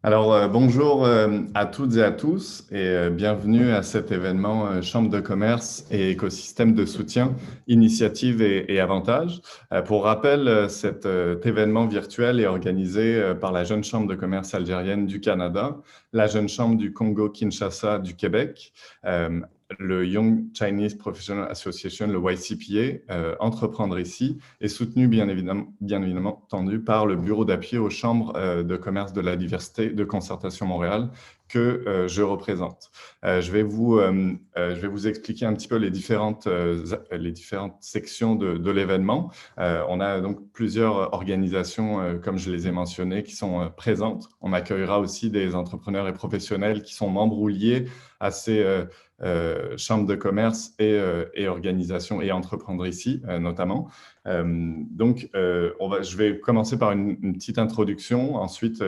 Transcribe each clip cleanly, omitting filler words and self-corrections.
Bonjour à toutes et à tous et bienvenue à cet événement Chambre de commerce et écosystème de soutien, initiatives et avantages. Pour rappel, cet événement virtuel est organisé par la Jeune Chambre de commerce algérienne du Canada, la Jeune Chambre du Congo-Kinshasa du Québec, le Young Chinese Professional Association, le YCPA, Entreprendre ici, est soutenu bien évidemment entendu par le Bureau d'appui aux chambres de commerce de la diversité de Concertation Montréal que je représente. Je vais vous expliquer un petit peu les différentes sections de l'événement. On a donc plusieurs organisations, comme je les ai mentionnées, qui sont présentes. On accueillera aussi des entrepreneurs et professionnels qui sont membres ou liés à ces chambres de commerce et organisations et entreprendre ici, notamment. Je vais commencer par une petite introduction. Ensuite,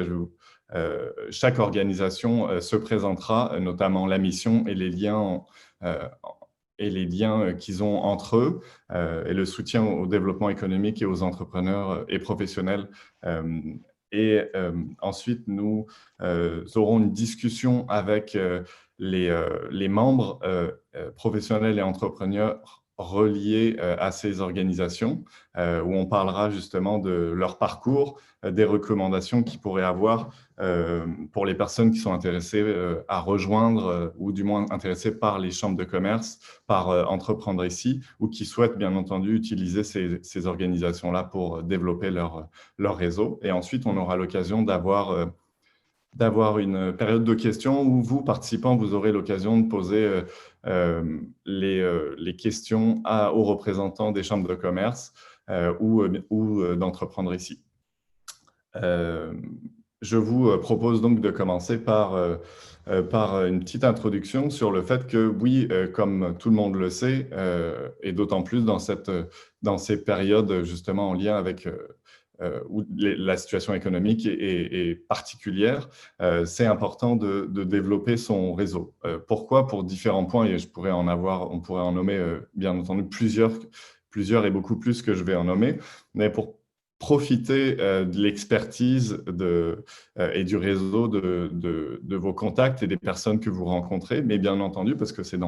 chaque organisation se présentera, notamment la mission et les liens qu'ils ont entre eux et le soutien au développement économique et aux entrepreneurs et professionnels. Ensuite, nous aurons une discussion avec les membres professionnels et entrepreneurs reliés à ces organisations, où on parlera justement de leur parcours, des recommandations qu'ils pourraient avoir pour les personnes qui sont intéressées à rejoindre ou du moins intéressées par les chambres de commerce, par Entreprendre ici, ou qui souhaitent bien entendu utiliser ces organisations-là pour développer leur réseau. Et ensuite, on aura l'occasion d'avoir une période de questions où vous, participants, vous aurez l'occasion de poser les questions aux représentants des chambres de commerce ou d'Entreprendre ici. Je vous propose donc de commencer par une petite introduction sur le fait que, oui, comme tout le monde le sait, et d'autant plus dans ces périodes justement en lien avec où la situation économique est particulière, c'est important de développer son réseau. Pourquoi? Pour différents points, et on pourrait en nommer bien entendu plusieurs et beaucoup plus que je vais en nommer, mais pour profiter de l'expertise et du réseau de vos contacts et des personnes que vous rencontrez, mais bien entendu, parce que c'est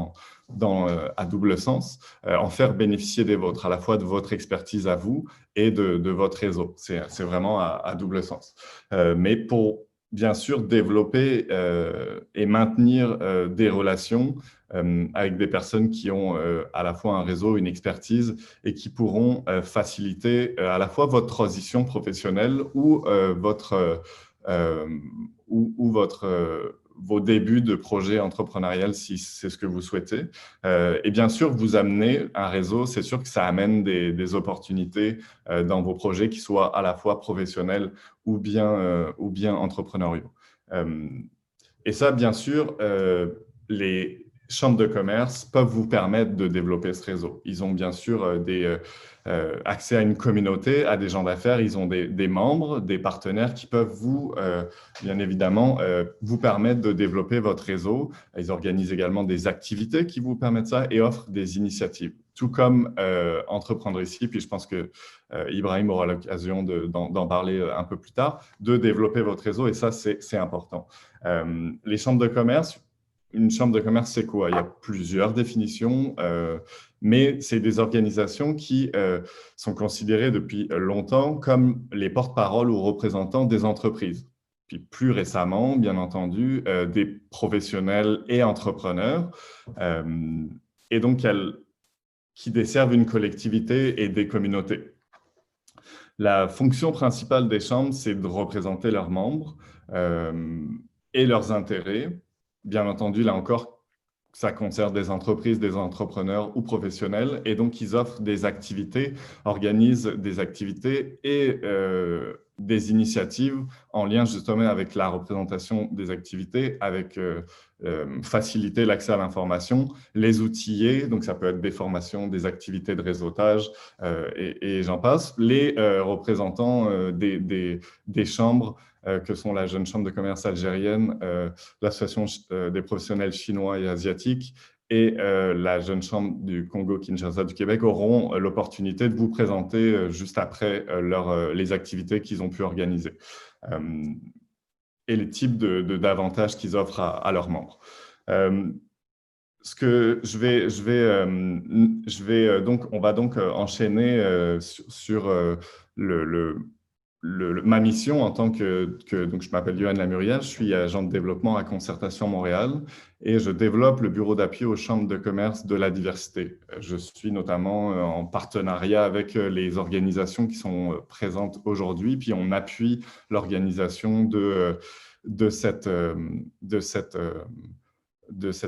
à double sens, en faire bénéficier des vôtres, à la fois de votre expertise à vous et de votre réseau. C'est vraiment à double sens. Mais pour, bien sûr, développer et maintenir des relations avec des personnes qui ont à la fois un réseau, une expertise et qui pourront faciliter à la fois votre transition professionnelle ou vos débuts de projet entrepreneurial si c'est ce que vous souhaitez. Et bien sûr, vous amenez un réseau, c'est sûr que ça amène des opportunités dans vos projets qui soient à la fois professionnels ou bien entrepreneuriaux. Et ça, bien sûr, les chambres de commerce peuvent vous permettre de développer ce réseau. Ils ont bien sûr accès à une communauté, à des gens d'affaires, ils ont des membres, des partenaires qui peuvent bien évidemment, vous permettre de développer votre réseau. Ils organisent également des activités qui vous permettent ça et offrent des initiatives. Tout comme Entreprendre ici, puis je pense que Ibrahim aura l'occasion d'en parler un peu plus tard, de développer votre réseau, et ça, c'est important. Les chambres de commerce, une chambre de commerce, c'est quoi? Il y a plusieurs définitions, mais c'est des organisations qui sont considérées depuis longtemps comme les porte-paroles ou représentants des entreprises. Puis plus récemment, bien entendu, des professionnels et entrepreneurs, et donc qui desservent une collectivité et des communautés. La fonction principale des chambres, c'est de représenter leurs membres et leurs intérêts. Bien entendu, là encore, ça concerne des entreprises, des entrepreneurs ou professionnels. Et donc, ils offrent des activités, organisent des activités et des initiatives en lien justement avec la représentation des activités, avec faciliter l'accès à l'information, les outiller, donc ça peut être des formations, des activités de réseautage et j'en passe. Les représentants des chambres que sont la Jeune Chambre de commerce algérienne, l'Association des professionnels chinois et asiatiques et la Jeune Chambre du Congo-Kinshasa du Québec auront l'opportunité de vous présenter juste après les activités qu'ils ont pu organiser. et les types d'avantages qu'ils offrent à leurs membres. Ce que donc, on va donc enchaîner sur ma mission en tant donc je m'appelle Yoann Lamurière, je suis agent de développement à Concertation Montréal et je développe le bureau d'appui aux chambres de commerce de la diversité. Je suis notamment en partenariat avec les organisations qui sont présentes aujourd'hui, puis on appuie l'organisation de cette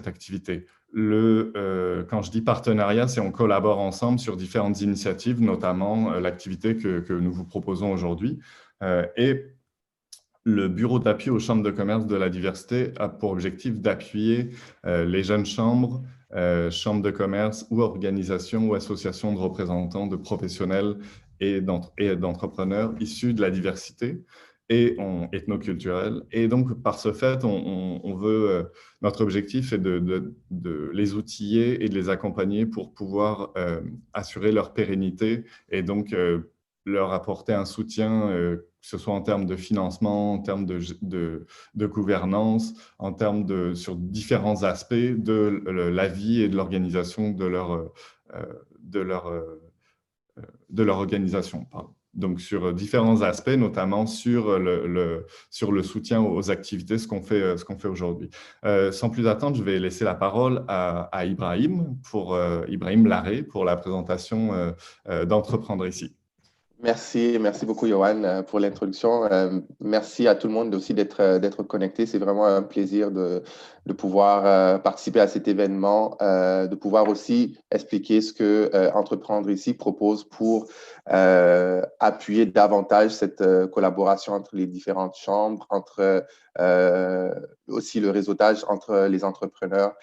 activité. Quand je dis partenariat, c'est on collabore ensemble sur différentes initiatives, notamment l'activité que nous vous proposons aujourd'hui. Et le bureau d'appui aux chambres de commerce de la diversité a pour objectif d'appuyer les jeunes chambres, chambres de commerce ou organisations ou associations de représentants de professionnels et d'entrepreneurs issus de la diversité et ethnoculturelle. Et donc, par ce fait, on veut, notre objectif est de les outiller et de les accompagner pour pouvoir assurer leur pérennité et donc leur apporter un soutien, que ce soit en termes de financement, en termes de gouvernance, en termes sur différents aspects de la vie et de l'organisation de leur organisation. Pardon. Donc, sur différents aspects, notamment sur le soutien aux activités, ce qu'on fait aujourd'hui. Sans plus attendre, je vais laisser la parole à Ibrahim, Ibrahim Larré, pour la présentation d'Entreprendre ici. Merci beaucoup, Yoann, pour l'introduction. Merci à tout le monde aussi d'être connecté. C'est vraiment un plaisir de pouvoir participer à cet événement, de pouvoir aussi expliquer ce que Entreprendre ici propose pour appuyer davantage cette collaboration entre les différentes chambres, entre aussi le réseautage entre les entrepreneurs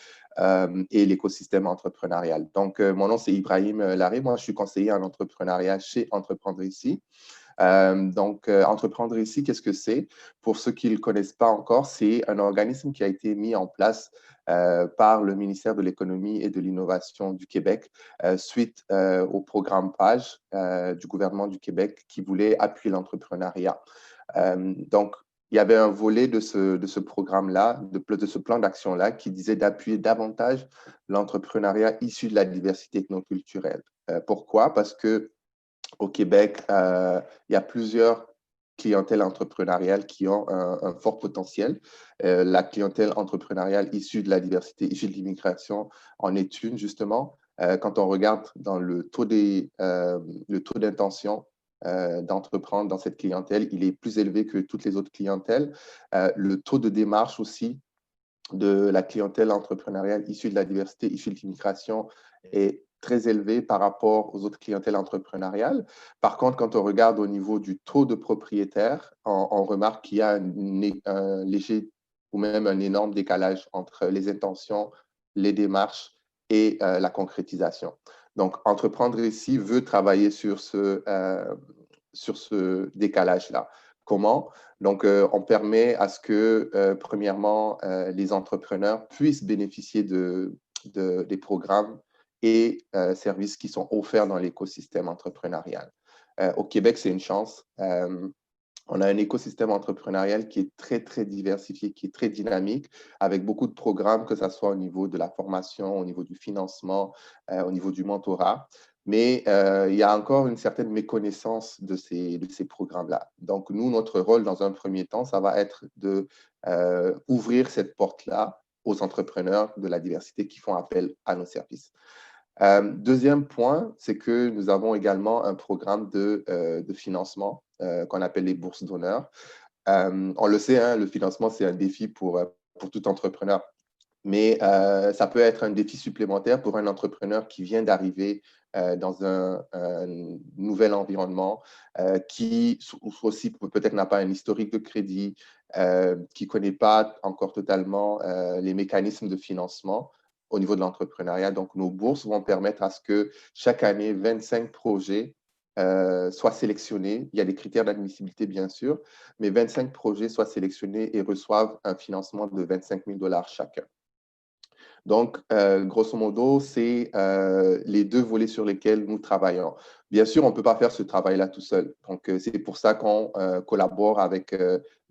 et l'écosystème entrepreneurial. Donc, mon nom, c'est Ibrahim Larré. Moi, je suis conseiller en entrepreneuriat chez Entreprendre ici. Entreprendre ici, qu'est-ce que c'est? Pour ceux qui ne le connaissent pas encore, c'est un organisme qui a été mis en place par le ministère de l'Économie et de l'Innovation du Québec suite au programme PAGE du gouvernement du Québec qui voulait appuyer l'entrepreneuriat. Donc, il y avait un volet de ce programme-là, de ce plan d'action-là, qui disait d'appuyer davantage l'entrepreneuriat issu de la diversité ethnoculturelle. Pourquoi? Parce qu'au Québec, il y a plusieurs clientèles entrepreneuriales qui ont un fort potentiel. La clientèle entrepreneuriale issue de la diversité, issue de l'immigration en est une, justement. Quand on regarde dans le taux d'intention d'entreprendre dans cette clientèle, il est plus élevé que toutes les autres clientèles. Le taux de démarche aussi de la clientèle entrepreneuriale issue de la diversité, issue de l'immigration est très élevé par rapport aux autres clientèles entrepreneuriales. Par contre, quand on regarde au niveau du taux de propriétaires, on remarque qu'il y a un léger ou même un énorme décalage entre les intentions, les démarches et la concrétisation. Donc, Entreprendre ici veut travailler sur ce décalage-là. Comment? Donc, on permet à ce que, premièrement, les entrepreneurs puissent bénéficier des programmes et services qui sont offerts dans l'écosystème entrepreneurial. Au Québec, c'est une chance. On a un écosystème entrepreneurial qui est très, très diversifié, qui est très dynamique, avec beaucoup de programmes, que ce soit au niveau de la formation, au niveau du financement, au niveau du mentorat. Mais il y a encore une certaine méconnaissance de ces programmes-là. Donc, nous, notre rôle, dans un premier temps, ça va être d'ouvrir cette porte-là aux entrepreneurs de la diversité qui font appel à nos services. Deuxième point, c'est que nous avons également un programme de financement qu'on appelle les bourses d'honneur. On le sait, hein, le financement, c'est un défi pour tout entrepreneur. Mais ça peut être un défi supplémentaire pour un entrepreneur qui vient d'arriver dans un nouvel environnement, qui aussi peut-être n'a pas un historique de crédit, qui ne connaît pas encore totalement les mécanismes de financement au niveau de l'entrepreneuriat. Donc, nos bourses vont permettre à ce que chaque année, 25 projets soient sélectionnés. Il y a des critères d'admissibilité, bien sûr, mais 25 projets soient sélectionnés et reçoivent un financement de 25 000 $ chacun. Donc, grosso modo, c'est les deux volets sur lesquels nous travaillons. Bien sûr, on ne peut pas faire ce travail-là tout seul. Donc, c'est pour ça qu'on collabore avec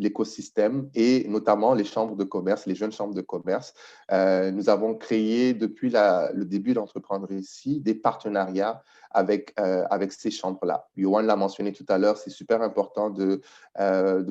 l'écosystème et notamment les chambres de commerce, les jeunes chambres de commerce. Nous avons créé depuis le début d'Entreprendre ici des partenariats avec ces chambres-là. Yoann l'a mentionné tout à l'heure, c'est super important de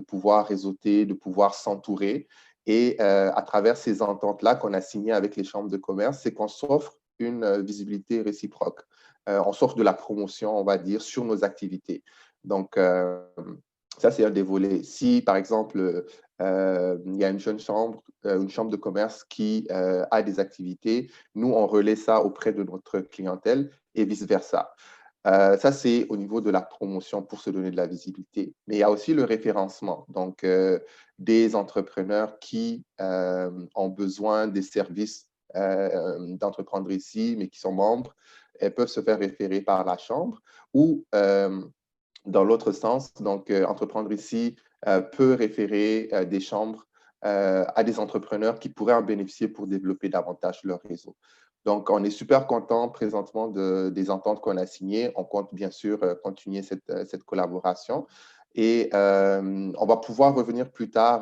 pouvoir réseauter, de pouvoir s'entourer. Et à travers ces ententes-là qu'on a signées avec les chambres de commerce, c'est qu'on s'offre une visibilité réciproque. On s'offre de la promotion, on va dire, sur nos activités. Donc, ça, c'est un des volets. Si, par exemple, il y a une chambre de commerce qui a des activités, nous, on relaie ça auprès de notre clientèle et vice-versa. Ça, c'est au niveau de la promotion pour se donner de la visibilité. Mais il y a aussi le référencement. Donc, des entrepreneurs qui ont besoin des services d'entreprendre ici, mais qui sont membres, elles peuvent se faire référer par la chambre ou dans l'autre sens, donc entreprendre ici peut référer des chambres à des entrepreneurs qui pourraient en bénéficier pour développer davantage leur réseau. Donc, on est super content présentement des ententes qu'on a signées. On compte bien sûr continuer cette collaboration. Et on va pouvoir revenir plus tard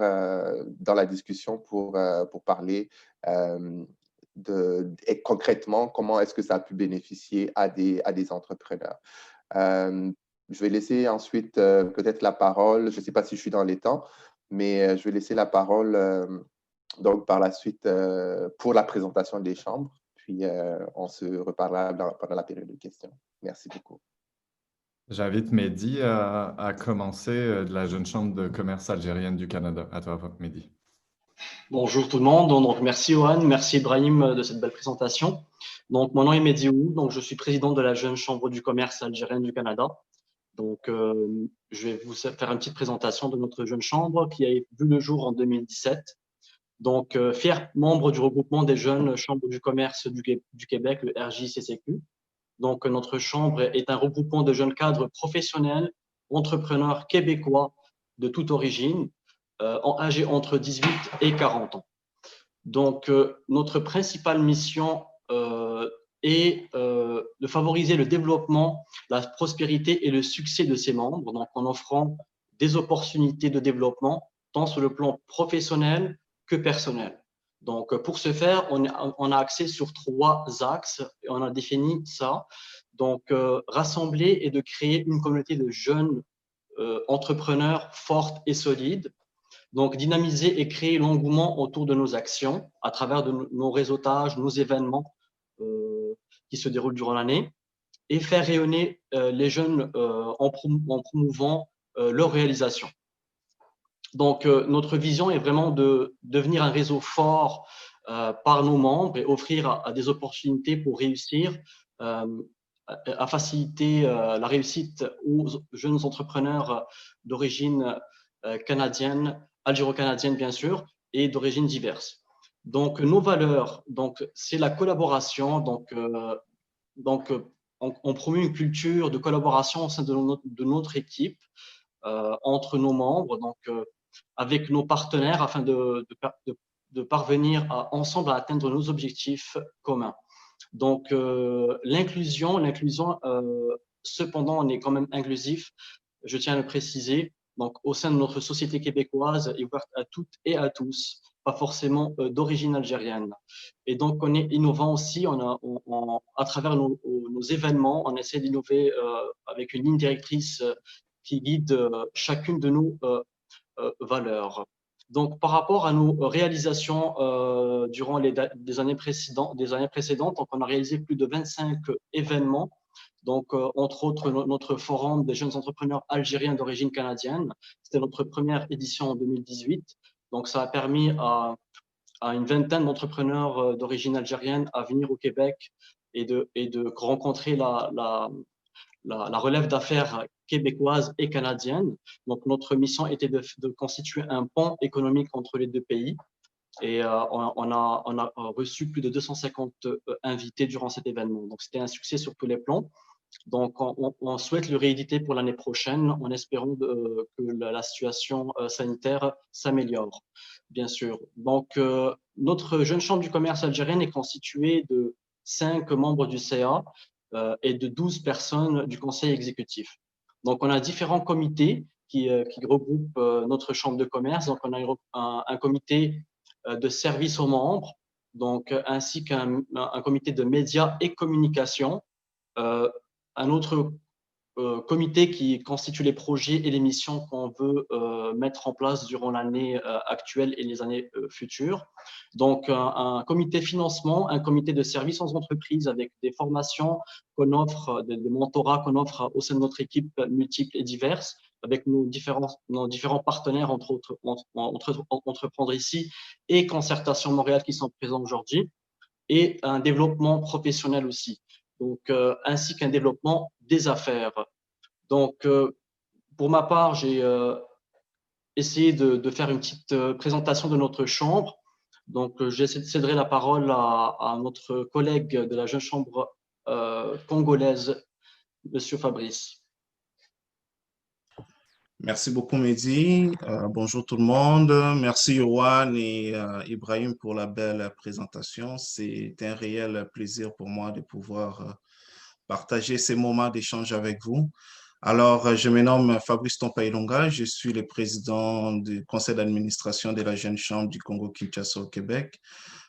dans la discussion pour parler et concrètement comment est-ce que ça a pu bénéficier à des entrepreneurs. Je vais laisser ensuite peut-être la parole. Je ne sais pas si je suis dans les temps, mais je vais laisser la parole donc par la suite pour la présentation des chambres. Puis on se reparlera pendant la période de questions. Merci beaucoup. J'invite Mehdi à commencer de la Jeune Chambre de commerce algérienne du Canada. À toi, Mehdi. Bonjour tout le monde. Donc, merci Johan, merci Ibrahim de cette belle présentation. Donc, mon nom est Mehdi Ou, donc je suis président de la Jeune Chambre du commerce algérienne du Canada. Donc, je vais vous faire une petite présentation de notre jeune chambre qui a vu le jour en 2017. Donc, fier membre du regroupement des jeunes chambres du commerce du Québec, le RJCCQ. Donc, notre chambre est un regroupement de jeunes cadres professionnels, entrepreneurs québécois de toute origine, âgés entre 18 et 40 ans. Donc, notre principale mission est de favoriser le développement, la prospérité et le succès de ses membres, donc en offrant des opportunités de développement, tant sur le plan professionnel que personnel. Donc, pour ce faire, on a axé sur 3 axes et on a défini ça. Donc, rassembler et de créer une communauté de jeunes entrepreneurs fortes et solides. Donc, dynamiser et créer l'engouement autour de nos actions à travers nos réseautages, nos événements qui se déroulent durant l'année et faire rayonner les jeunes en promouvant leur réalisation. Donc, notre vision est vraiment de devenir un réseau fort par nos membres et offrir à des opportunités pour réussir, à faciliter la réussite aux jeunes entrepreneurs d'origine canadienne, algéro-canadienne bien sûr, et d'origine diverse. Donc, nos valeurs, c'est la collaboration. On promeut une culture de collaboration au sein de notre équipe entre nos membres, avec nos partenaires afin de parvenir ensemble à atteindre nos objectifs communs. Donc, l'inclusion, cependant, on est quand même inclusif, je tiens à le préciser. Donc, au sein de notre société québécoise, est ouverte à toutes et à tous, pas forcément d'origine algérienne. Et donc, on est innovant aussi. À travers nos événements, on essaie d'innover avec une ligne directrice qui guide chacune de nos valeurs. Donc, par rapport à nos réalisations durant des années précédentes, donc on a réalisé plus de 25 événements. Donc, entre autres, notre forum des jeunes entrepreneurs algériens d'origine canadienne. C'était notre première édition en 2018. Donc, ça a permis à une vingtaine d'entrepreneurs d'origine algérienne à venir au Québec et de rencontrer la relève d'affaires québécoise et canadienne. Donc, notre mission était de constituer un pont économique entre les deux pays. Et on a reçu plus de 250 invités durant cet événement. Donc, c'était un succès sur tous les plans. Donc, on souhaite le rééditer pour l'année prochaine en espérant que la situation sanitaire s'améliore, bien sûr. Donc, notre jeune chambre du commerce algérienne est constituée de 5 membres du CA et de 12 personnes du conseil exécutif. Donc, on a différents comités qui regroupent notre chambre de commerce. Donc, on a un comité de service aux membres, donc, ainsi qu'un comité de médias et communication. Un autre comité qui constitue les projets et les missions qu'on veut mettre en place durant l'année actuelle et les années futures. Donc, un comité financement, un comité de services aux entreprises avec des formations qu'on offre, des mentorats qu'on offre au sein de notre équipe multiples et diverses, avec nos différents partenaires, entre autres Entreprendre ici et Concertation Montréal qui sont présents aujourd'hui, et un développement professionnel aussi. Donc, ainsi qu'un développement des affaires. Donc, pour ma part, j'ai essayé de faire une petite présentation de notre chambre. Donc, je céderai la parole à notre collègue de la jeune chambre congolaise, Monsieur Fabrice. Merci beaucoup, Mehdi. Bonjour tout le monde. Merci, Yohan et Ibrahim, pour la belle présentation. C'est un réel plaisir pour moi de pouvoir partager ces moments d'échange avec vous. Alors, je me nomme Fabrice Tompailonga. Je suis le président du conseil d'administration de la Jeune Chambre du Congo-Kinshasa au Québec.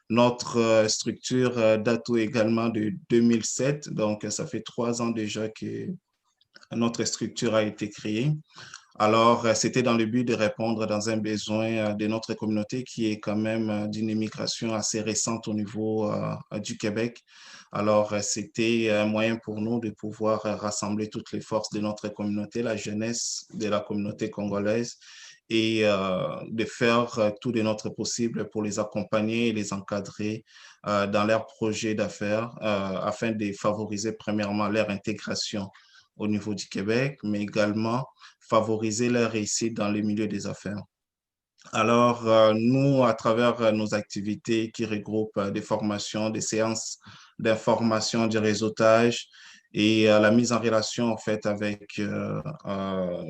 Notre structure date également de 2007, donc ça fait 3 ans déjà que notre structure a été créée. Alors, c'était dans le but de répondre dans un besoin de notre communauté qui est quand même d'une immigration assez récente au niveau du Québec. Alors, c'était un moyen pour nous de pouvoir rassembler toutes les forces de notre communauté, la jeunesse de la communauté congolaise, et de faire tout de notre possible pour les accompagner et les encadrer dans leurs projets d'affaires afin de favoriser premièrement leur intégration au niveau du Québec, mais également favoriser leur réussite dans le milieu des affaires. Alors, nous, à travers nos activités qui regroupent des formations, des séances d'information, du réseautage et la mise en relation en fait avec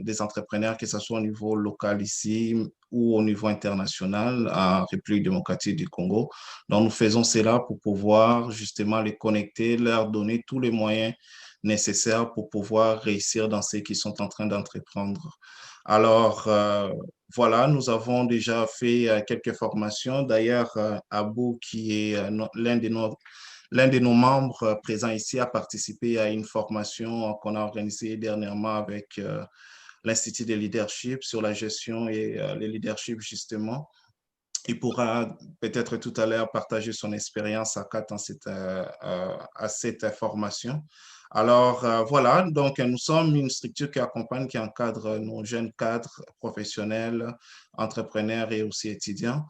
des entrepreneurs, que ce soit au niveau local ici ou au niveau international en République démocratique du Congo. Donc, nous faisons cela pour pouvoir justement les connecter, leur donner tous les moyens nécessaires pour pouvoir réussir dans ce qu'ils sont en train d'entreprendre. Alors, voilà, nous avons déjà fait quelques formations. D'ailleurs, Abou, qui est l'un de nos membres présents ici, a participé à une formation qu'on a organisée dernièrement avec l'Institut de leadership sur la gestion et le leadership, justement. Il pourra peut-être tout à l'heure partager son expérience à cette formation. Alors, voilà, donc nous sommes une structure qui accompagne, qui encadre nos jeunes cadres professionnels, entrepreneurs et aussi étudiants.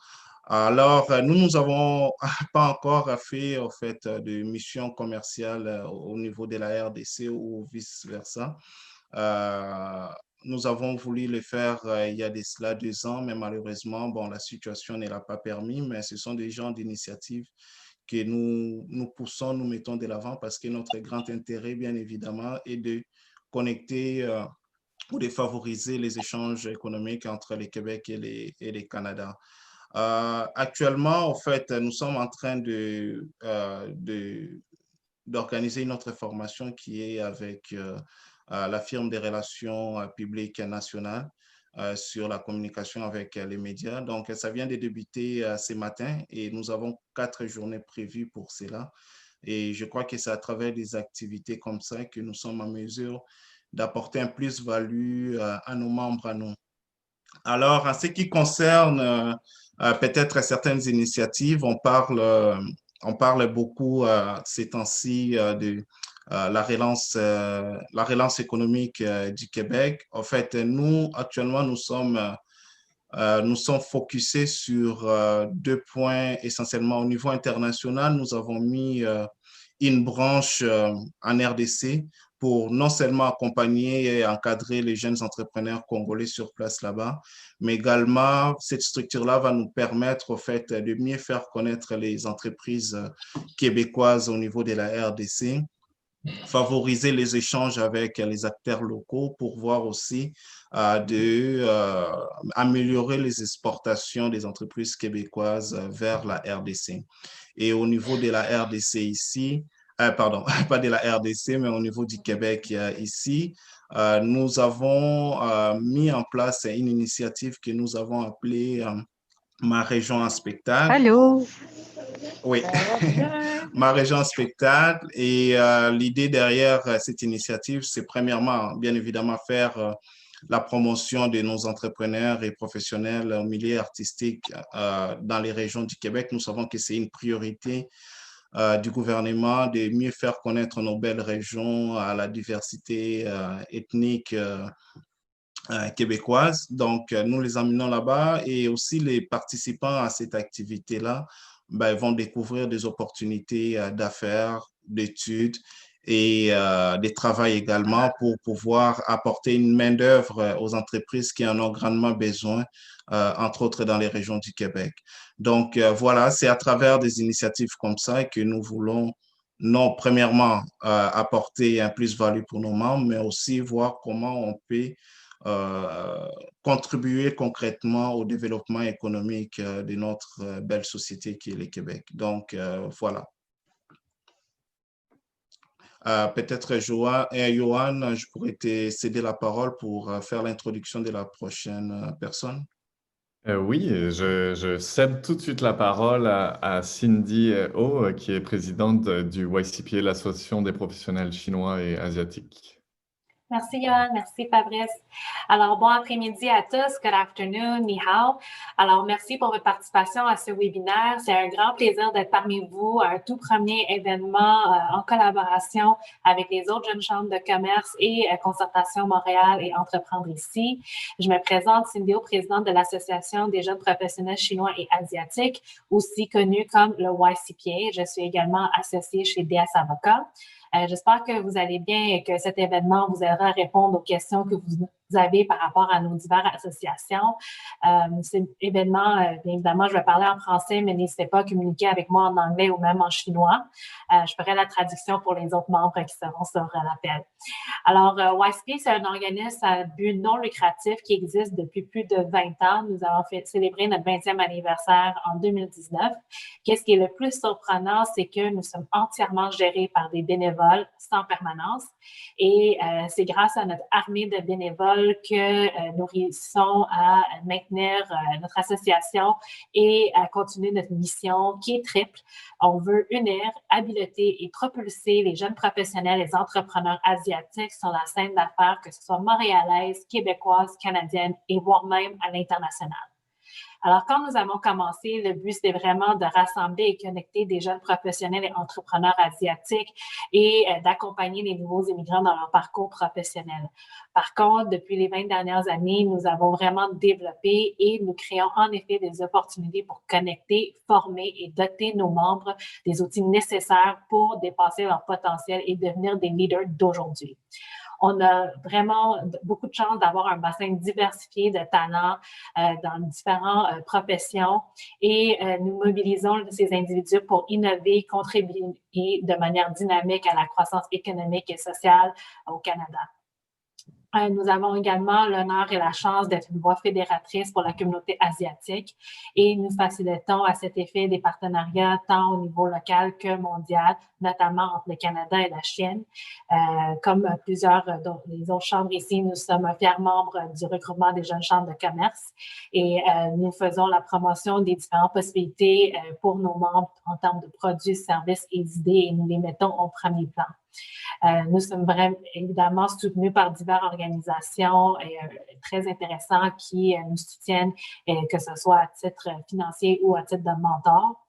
Alors, nous n'avons pas encore fait, en fait, de mission commerciale au niveau de la RDC ou vice-versa. Nous avons voulu le faire il y a de cela 2 ans, mais malheureusement, bon, la situation ne l'a pas permis, mais ce sont des genres d'initiatives que nous poussons, nous mettons de l'avant parce que notre grand intérêt, bien évidemment, est de connecter ou de favoriser les échanges économiques entre le Québec et le Canada. Actuellement, en fait, nous sommes en train d'organiser une autre formation qui est avec la firme des relations publiques nationales sur la communication avec les médias. Donc, ça vient de débuter ce matin et nous avons 4 journées prévues pour cela. Et je crois que c'est à travers des activités comme ça que nous sommes en mesure d'apporter un plus-value à nos membres, à nous. Alors, en ce qui concerne peut-être certaines initiatives, on parle beaucoup ces temps-ci de la relance économique du Québec. En fait, nous, actuellement, nous sommes focusés sur 2 points essentiellement. Au niveau international, nous avons mis une branche en RDC pour non seulement accompagner et encadrer les jeunes entrepreneurs congolais sur place là-bas, mais également, cette structure-là va nous permettre, au fait, de mieux faire connaître les entreprises québécoises au niveau de la RDC favoriser les échanges avec les acteurs locaux pour voir aussi améliorer les exportations des entreprises québécoises vers la RDC. Et au niveau de la RDC ici, pardon, pas de la RDC, mais au niveau du Québec ici, nous avons mis en place une initiative que nous avons appelée Ma région en spectacle. Allô? Oui, Ma région en spectacle. Et l'idée derrière cette initiative, c'est premièrement, bien évidemment, faire la promotion de nos entrepreneurs et professionnels au milieu artistique dans les régions du Québec. Nous savons que c'est une priorité du gouvernement de mieux faire connaître nos belles régions à la diversité ethnique québécoise. Donc, nous les emmenons là-bas et aussi les participants à cette activité-là vont découvrir des opportunités d'affaires, d'études et de travail également pour pouvoir apporter une main-d'œuvre aux entreprises qui en ont grandement besoin, entre autres dans les régions du Québec. Donc, voilà, c'est à travers des initiatives comme ça que nous voulons, non, premièrement, apporter un plus-value pour nos membres, mais aussi voir comment on peut contribuer concrètement au développement économique de notre belle société qui est le Québec. Donc, voilà. Peut-être, Johan, je pourrais te céder la parole pour faire l'introduction de la prochaine personne. Oui, je cède tout de suite la parole à Cindy Oh, qui est présidente du YCPA, l'Association des professionnels chinois et asiatiques. Merci, Johan. Merci, Fabrice. Alors, bon après-midi à tous. Good afternoon. Ni hao. Alors, merci pour votre participation à ce webinaire. C'est un grand plaisir d'être parmi vous à un tout premier événement en collaboration avec les autres jeunes chambres de commerce et Concertation Montréal et Entreprendre ici. Je me présente, Cindy Oh, présidente de l'Association des jeunes professionnels chinois et asiatiques, aussi connue comme le YCPA. Je suis également associée chez DS Avocats. J'espère que vous allez bien et que cet événement vous aidera à répondre aux questions que vous avez par rapport à nos diverses associations. Cet événement, bien évidemment, je vais parler en français, mais n'hésitez pas à communiquer avec moi en anglais ou même en chinois. Je ferai la traduction pour les autres membres qui seront sur l'appel. Alors, YCPA, c'est un organisme à but non lucratif qui existe depuis plus de 20 ans. Nous avons célébré notre 20e anniversaire en 2019. Qu'est-ce qui est le plus surprenant, c'est que nous sommes entièrement gérés par des bénévoles sans permanence. Et c'est grâce à notre armée de bénévoles que nous réussissons à maintenir notre association et à continuer notre mission qui est triple. On veut unir, habiliter et propulser les jeunes professionnels, les entrepreneurs asiatiques sur la scène d'affaires, que ce soit montréalaise, québécoise, canadienne et voire même à l'international. Alors, quand nous avons commencé, le but, c'était vraiment de rassembler et connecter des jeunes professionnels et entrepreneurs asiatiques et d'accompagner les nouveaux immigrants dans leur parcours professionnel. Par contre, depuis les 20 dernières années, nous avons vraiment développé et nous créons en effet des opportunités pour connecter, former et doter nos membres des outils nécessaires pour dépasser leur potentiel et devenir des leaders d'aujourd'hui. On a vraiment beaucoup de chance d'avoir un bassin diversifié de talents dans différentes professions et nous mobilisons ces individus pour innover, contribuer de manière dynamique à la croissance économique et sociale au Canada. Nous avons également l'honneur et la chance d'être une voix fédératrice pour la communauté asiatique et nous facilitons à cet effet des partenariats tant au niveau local que mondial, notamment entre le Canada et la Chine. Comme plusieurs des autres chambres ici, nous sommes un fier membre du regroupement des jeunes chambres de commerce et nous faisons la promotion des différentes possibilités pour nos membres en termes de produits, services et d'idées et nous les mettons au premier plan. Nous sommes vraiment évidemment soutenus par diverses organisations très intéressantes qui nous soutiennent, que ce soit à titre financier ou à titre de mentor.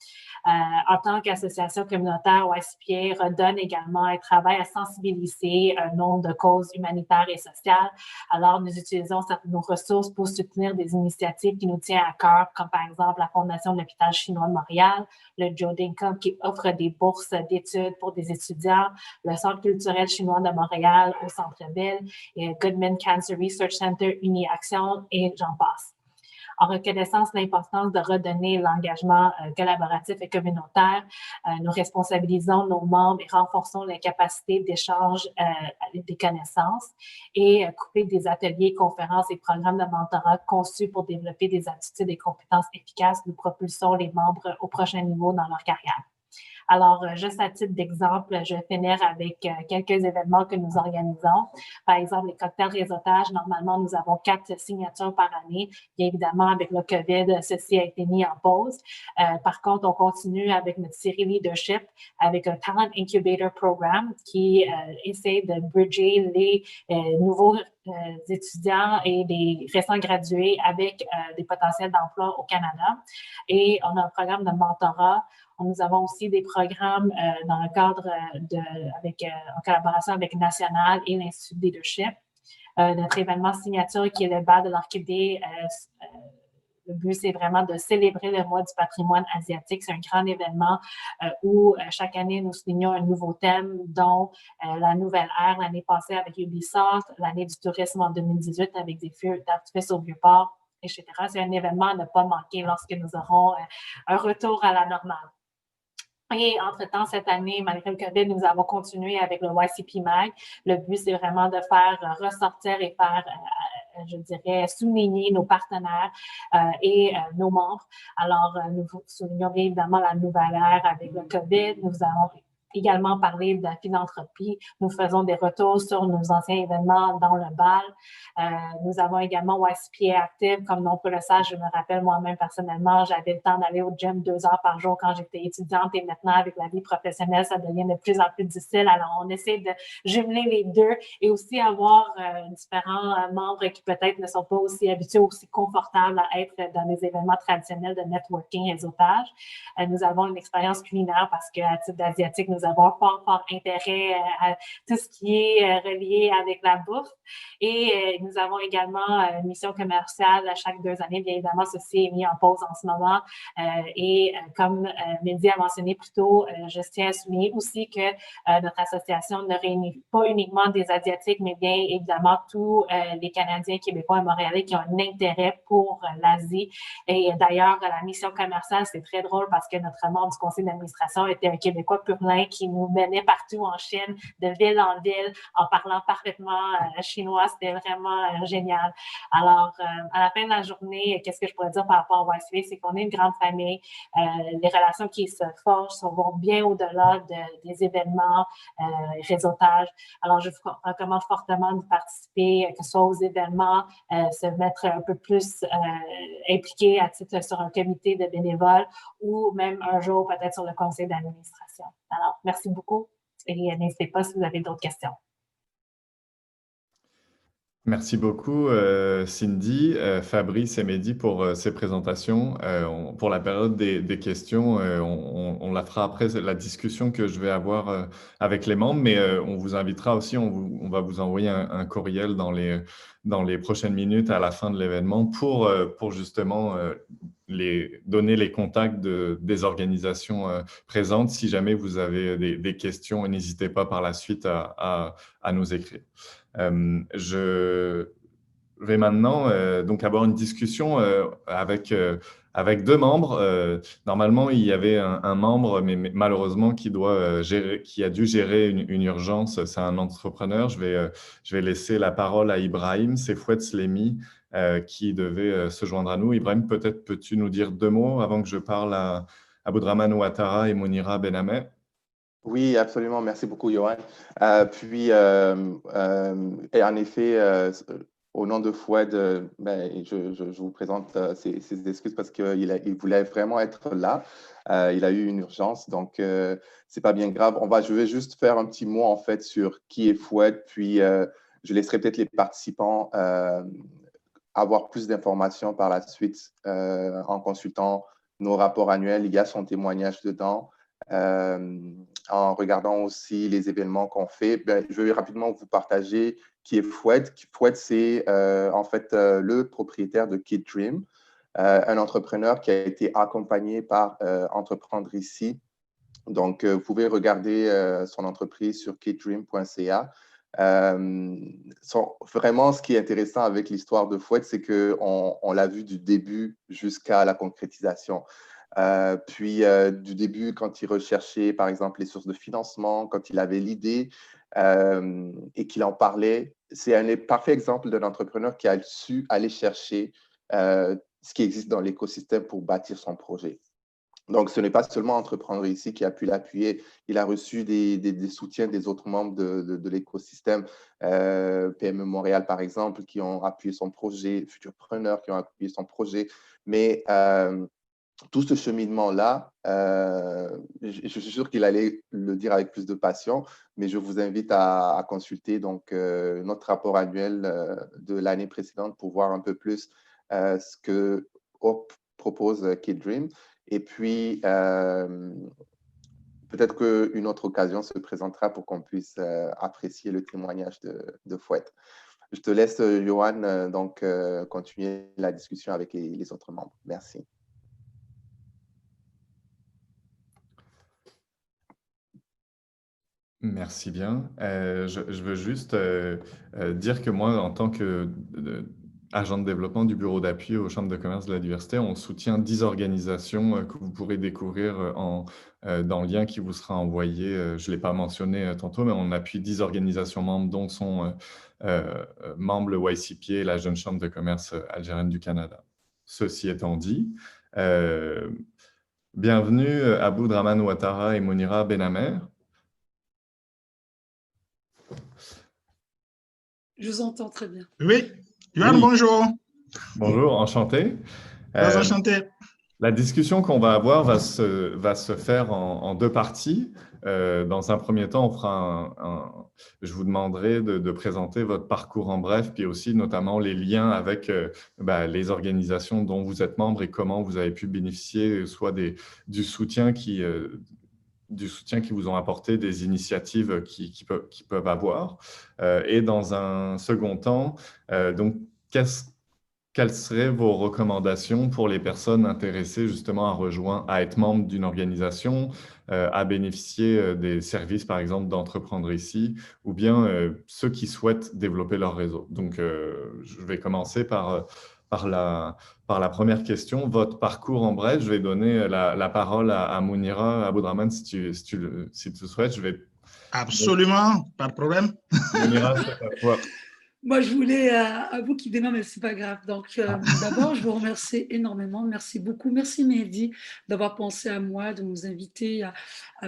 En tant qu'association communautaire, YCPA redonne également et travaille à sensibiliser un nombre de causes humanitaires et sociales. Alors, nous utilisons nos ressources pour soutenir des initiatives qui nous tiennent à cœur, comme par exemple la Fondation de l'Hôpital chinois de Montréal, le Joe Dinkum qui offre des bourses d'études pour des étudiants, le Centre culturel chinois de Montréal au centre-ville, et Goodman Cancer Research Center, UniAction et j'en passe. en reconnaissance de l'importance de redonner l'engagement collaboratif et communautaire. Nous responsabilisons nos membres et renforçons les capacités d'échange des connaissances et couper des ateliers, conférences et programmes de mentorat conçus pour développer des attitudes et compétences efficaces. Nous propulsons les membres au prochain niveau dans leur carrière. Alors, juste à titre d'exemple, je vais finir avec quelques événements que nous organisons. Par exemple, les cocktails réseautage, normalement, nous avons 4 signatures par année. Bien évidemment, avec le COVID, ceci a été mis en pause. Par contre, on continue avec notre série Leadership, avec un Talent Incubator Program qui essaie de bridger les nouveaux étudiants et des récents gradués avec des potentiels d'emploi au Canada. Et on a un programme de mentorat. Nous avons aussi des programmes dans le cadre en collaboration avec National et l'Institut de Leadership. Notre événement signature qui est le bal de l'orchidée. Le but, c'est vraiment de célébrer le mois du patrimoine asiatique. C'est un grand événement où chaque année, nous soulignons un nouveau thème, dont la nouvelle ère l'année passée avec Ubisoft, l'année du tourisme en 2018 avec des feux d'artifice au Vieux-Port, etc. C'est un événement à ne pas manquer lorsque nous aurons un retour à la normale. Et entre-temps, cette année, malgré le COVID, nous avons continué avec le YCP Mag. Le but, c'est vraiment de faire ressortir et faire, je dirais, souligner nos partenaires et nos membres. Alors, nous soulignons bien évidemment la nouvelle ère avec le COVID. Nous avons également parler de la philanthropie. Nous faisons des retours sur nos anciens événements dans le bal. Nous avons également YCPA Active. Comme non peut le savoir, je me rappelle moi-même personnellement, j'avais le temps d'aller au gym 2 heures par jour quand j'étais étudiante et maintenant, avec la vie professionnelle, ça devient de plus en plus difficile. Alors, on essaie de jumeler les deux et aussi avoir différents membres qui peut-être ne sont pas aussi habitués, aussi confortables à être dans des événements traditionnels de networking, réseautage. Nous avons une expérience culinaire parce qu'à titre d'asiatique, nous avons fort intérêt à tout ce qui est relié avec la bouffe. Et nous avons également une mission commerciale à chaque 2 années. Bien évidemment, ceci est mis en pause en ce moment. Et comme Mehdi a mentionné plus tôt, je tiens à souligner aussi que notre association ne réunit pas uniquement des Asiatiques, mais bien évidemment tous les Canadiens, Québécois et Montréalais qui ont un intérêt pour l'Asie. Et d'ailleurs, la mission commerciale, c'est très drôle parce que notre membre du conseil d'administration était un Québécois pur-lain qui nous menait partout en Chine, de ville en ville, en parlant parfaitement chinois. C'était vraiment génial. Alors, à la fin de la journée, qu'est-ce que je pourrais dire par rapport au YCP? C'est qu'on est une grande famille. Les relations qui se forgent vont bien au-delà des événements, réseautage. Alors, je vous recommande fortement de participer, que ce soit aux événements, se mettre un peu plus impliqué à titre sur un comité de bénévoles ou même un jour peut-être sur le conseil d'administration. Alors, merci beaucoup et n'hésitez pas si vous avez d'autres questions. Merci beaucoup, Cindy, Fabrice et Mehdi pour ces présentations. Pour la période des questions, on la fera après la discussion que je vais avoir avec les membres, mais on vous invitera aussi, on va vous envoyer un courriel dans les prochaines minutes à la fin de l'événement pour justement donner les contacts des organisations présentes. Si jamais vous avez des questions, n'hésitez pas par la suite à nous écrire. Je vais maintenant donc avoir une discussion avec 2 membres. Normalement, il y avait un membre, mais malheureusement, qui a dû gérer une urgence. C'est un entrepreneur. Je vais laisser la parole à Ibrahim Sefouet Slemi, qui devait se joindre à nous. Ibrahim, peut-être peux-tu nous dire 2 mots avant que je parle à Aboudraman Ouattara et Monira Benhameh? Oui, absolument. Merci beaucoup, Johan. Et en effet, au nom de Fouad, je vous présente ses excuses parce qu'il voulait vraiment être là. Il a eu une urgence, donc c'est pas bien grave. Je vais juste faire un petit mot en fait sur qui est Fouad, puis je laisserai peut-être les participants avoir plus d'informations par la suite en consultant nos rapports annuels. Il y a son témoignage dedans. En regardant aussi les événements qu'on fait, je vais rapidement vous partager qui est Fouad. Fouad, c'est en fait le propriétaire de Kid Dream, un entrepreneur qui a été accompagné par Entreprendre ici. Donc, vous pouvez regarder son entreprise sur kiddream.ca. Vraiment, ce qui est intéressant avec l'histoire de Fouette, c'est qu'on l'a vu du début jusqu'à la concrétisation. Puis du début, quand il recherchait, par exemple, les sources de financement, quand il avait l'idée et qu'il en parlait, c'est un parfait exemple d'un entrepreneur qui a su aller chercher ce qui existe dans l'écosystème pour bâtir son projet. Donc, ce n'est pas seulement Entreprendre ici qui a pu l'appuyer. Il a reçu des soutiens des autres membres de l'écosystème, PME Montréal, par exemple, qui ont appuyé son projet, Futurpreneurs qui ont appuyé son projet. Mais tout ce cheminement-là, je suis sûr qu'il allait le dire avec plus de passion, mais je vous invite à consulter donc, notre rapport annuel de l'année précédente pour voir un peu plus ce que Hope propose Kidream. Et puis, peut-être qu'une autre occasion se présentera pour qu'on puisse apprécier le témoignage de Fouette. Je te laisse, Johan, donc, continuer la discussion avec les autres membres. Merci. Merci bien. Je veux juste dire que moi, en tant que agent de développement du bureau d'appui aux chambres de commerce de la diversité, on soutient 10 organisations que vous pourrez découvrir dans le lien qui vous sera envoyé. Je ne l'ai pas mentionné tantôt, mais on appuie 10 organisations membres, dont sont membres le YCPA et la Jeune Chambre de commerce algérienne du Canada. Ceci étant dit, bienvenue Aboudraman Ouattara et Mounira Benamer. Je vous entends très bien. Oui, Johan, oui. Bonjour. Bonjour, enchanté. Très enchanté. La discussion qu'on va avoir va se faire en deux parties. Dans un premier temps, on fera je vous demanderai de présenter votre parcours en bref, puis aussi notamment les liens avec les organisations dont vous êtes membre et comment vous avez pu bénéficier soit du soutien qui vous ont apporté, des initiatives qui peuvent avoir. Et dans un second temps, donc, quelles seraient vos recommandations pour les personnes intéressées justement à être membre d'une organisation, à bénéficier des services, par exemple, d'Entreprendre ici, ou bien ceux qui souhaitent développer leur réseau? Donc, je vais commencer par la première question, votre parcours en bref. Je vais donner la parole à Mounira Aboudraman si tu souhaites. Absolument, pas de problème. Mounira, c'est à toi. Moi, je voulais à vous qui démarre, mais ce n'est pas grave. Donc, d'abord, je vous remercie énormément. Merci beaucoup. Merci, Mehdi, d'avoir pensé à moi, de nous inviter à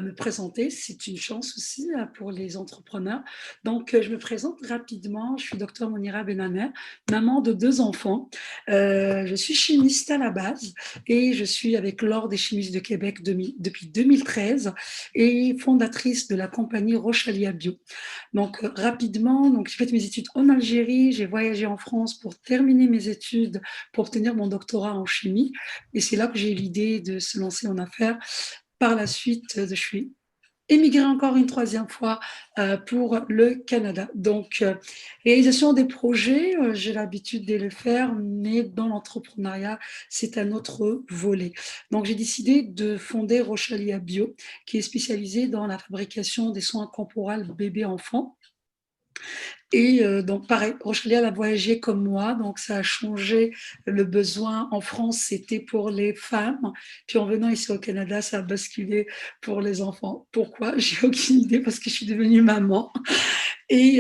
me présenter. C'est une chance aussi pour les entrepreneurs. Donc, je me présente rapidement. Je suis Dr Mounira Benamer, maman de 2 enfants. Je suis chimiste à la base et je suis avec l'Ordre des chimistes de Québec depuis 2013 et fondatrice de la compagnie Rochalia Bio. Donc, rapidement, j'ai fait mes études en Algérie, j'ai voyagé en France pour terminer mes études, pour obtenir mon doctorat en chimie. Et c'est là que j'ai eu l'idée de se lancer en affaires. Par la suite, je suis émigrée encore une 3e fois pour le Canada. Donc, réalisation des projets, j'ai l'habitude de le faire, mais dans l'entrepreneuriat, c'est un autre volet. Donc, j'ai décidé de fonder Rochalia Bio, qui est spécialisée dans la fabrication des soins corporels bébés-enfants. Et donc, pareil, Rochalia a voyagé comme moi, donc ça a changé le besoin. En France, c'était pour les femmes. Puis en venant ici au Canada, ça a basculé pour les enfants. Pourquoi? J'ai aucune idée parce que je suis devenue maman. Et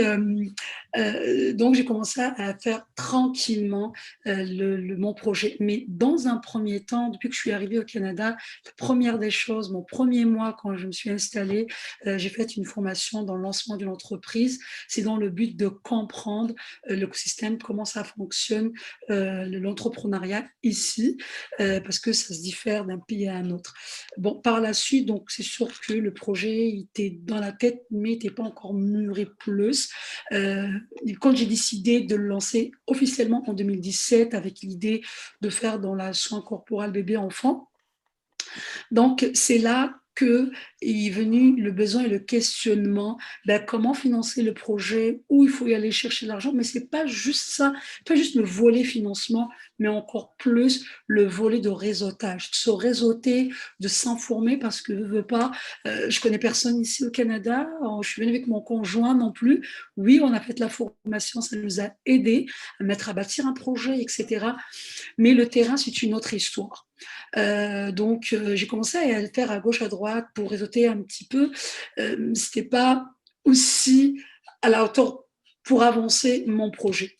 donc, j'ai commencé à faire tranquillement mon projet. Mais dans un premier temps, depuis que je suis arrivée au Canada, la première des choses, mon premier mois quand je me suis installée, j'ai fait une formation dans le lancement d'une entreprise. C'est dans le but de comprendre l'écosystème, comment ça fonctionne, l'entrepreneuriat ici, parce que ça se diffère d'un pays à un autre. Bon, par la suite, donc c'est sûr que le projet était dans la tête, mais n'était pas encore mûri plus. Quand j'ai décidé de le lancer officiellement en 2017 avec l'idée de faire dans la soin corporel bébé-enfant, donc c'est là qu'il est venu le besoin et le questionnement, comment financer le projet, où il faut y aller chercher l'argent, mais c'est pas juste ça, pas juste le volet financement, mais encore plus le volet de réseautage, de se réseauter, de s'informer, parce que je veux pas, je connais personne ici au Canada, je suis venue avec mon conjoint non plus. Oui, on a fait de la formation, ça nous a aidé à bâtir un projet, etc. Mais le terrain, c'est une autre histoire. Donc, j'ai commencé à le faire à gauche, à droite pour réseauter un petit peu. C'était pas aussi à la hauteur pour avancer mon projet.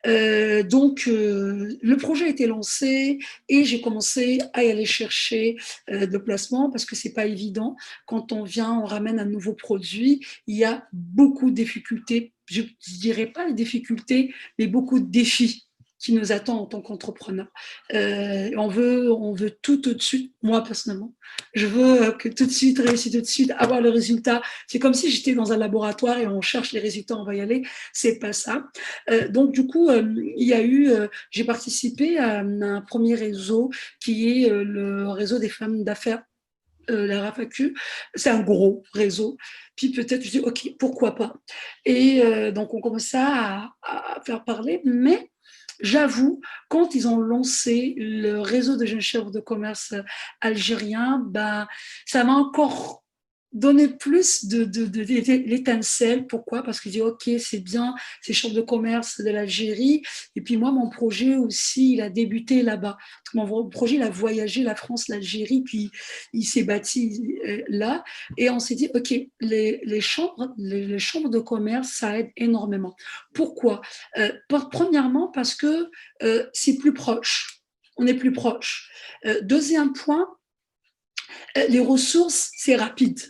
Donc, le projet a été lancé et j'ai commencé à y aller chercher de placement parce que c'est pas évident. Quand on vient, on ramène un nouveau produit, il y a beaucoup de difficultés. Je dirais pas les difficultés, mais beaucoup de défis qui nous attend en tant qu'entrepreneur. On veut tout de suite, moi personnellement. Je veux que tout de suite, réussir tout de suite, avoir le résultat. C'est comme si j'étais dans un laboratoire et on cherche les résultats, on va y aller. C'est pas ça. Donc, du coup, j'ai participé à un premier réseau qui est le réseau des femmes d'affaires, la RAFAQ. C'est un gros réseau. Puis peut-être, je dis, OK, pourquoi pas. Et donc, on commence à faire parler, mais j'avoue, quand ils ont lancé le réseau de jeunes chefs de commerce algériens, ça m'a encore donné plus de l'étincelle. Pourquoi? Parce que je dis, OK, c'est bien, c'est chef de commerce de l'Algérie. Et puis moi, mon projet aussi, il a débuté là-bas. Mon projet, il a voyagé la France, l'Algérie, puis il s'est bâti là. Et on s'est dit, OK, les chambres de commerce, ça aide énormément. Pourquoi? Premièrement, parce que c'est plus proche. On est plus proche. Deuxième point, les ressources, c'est rapide.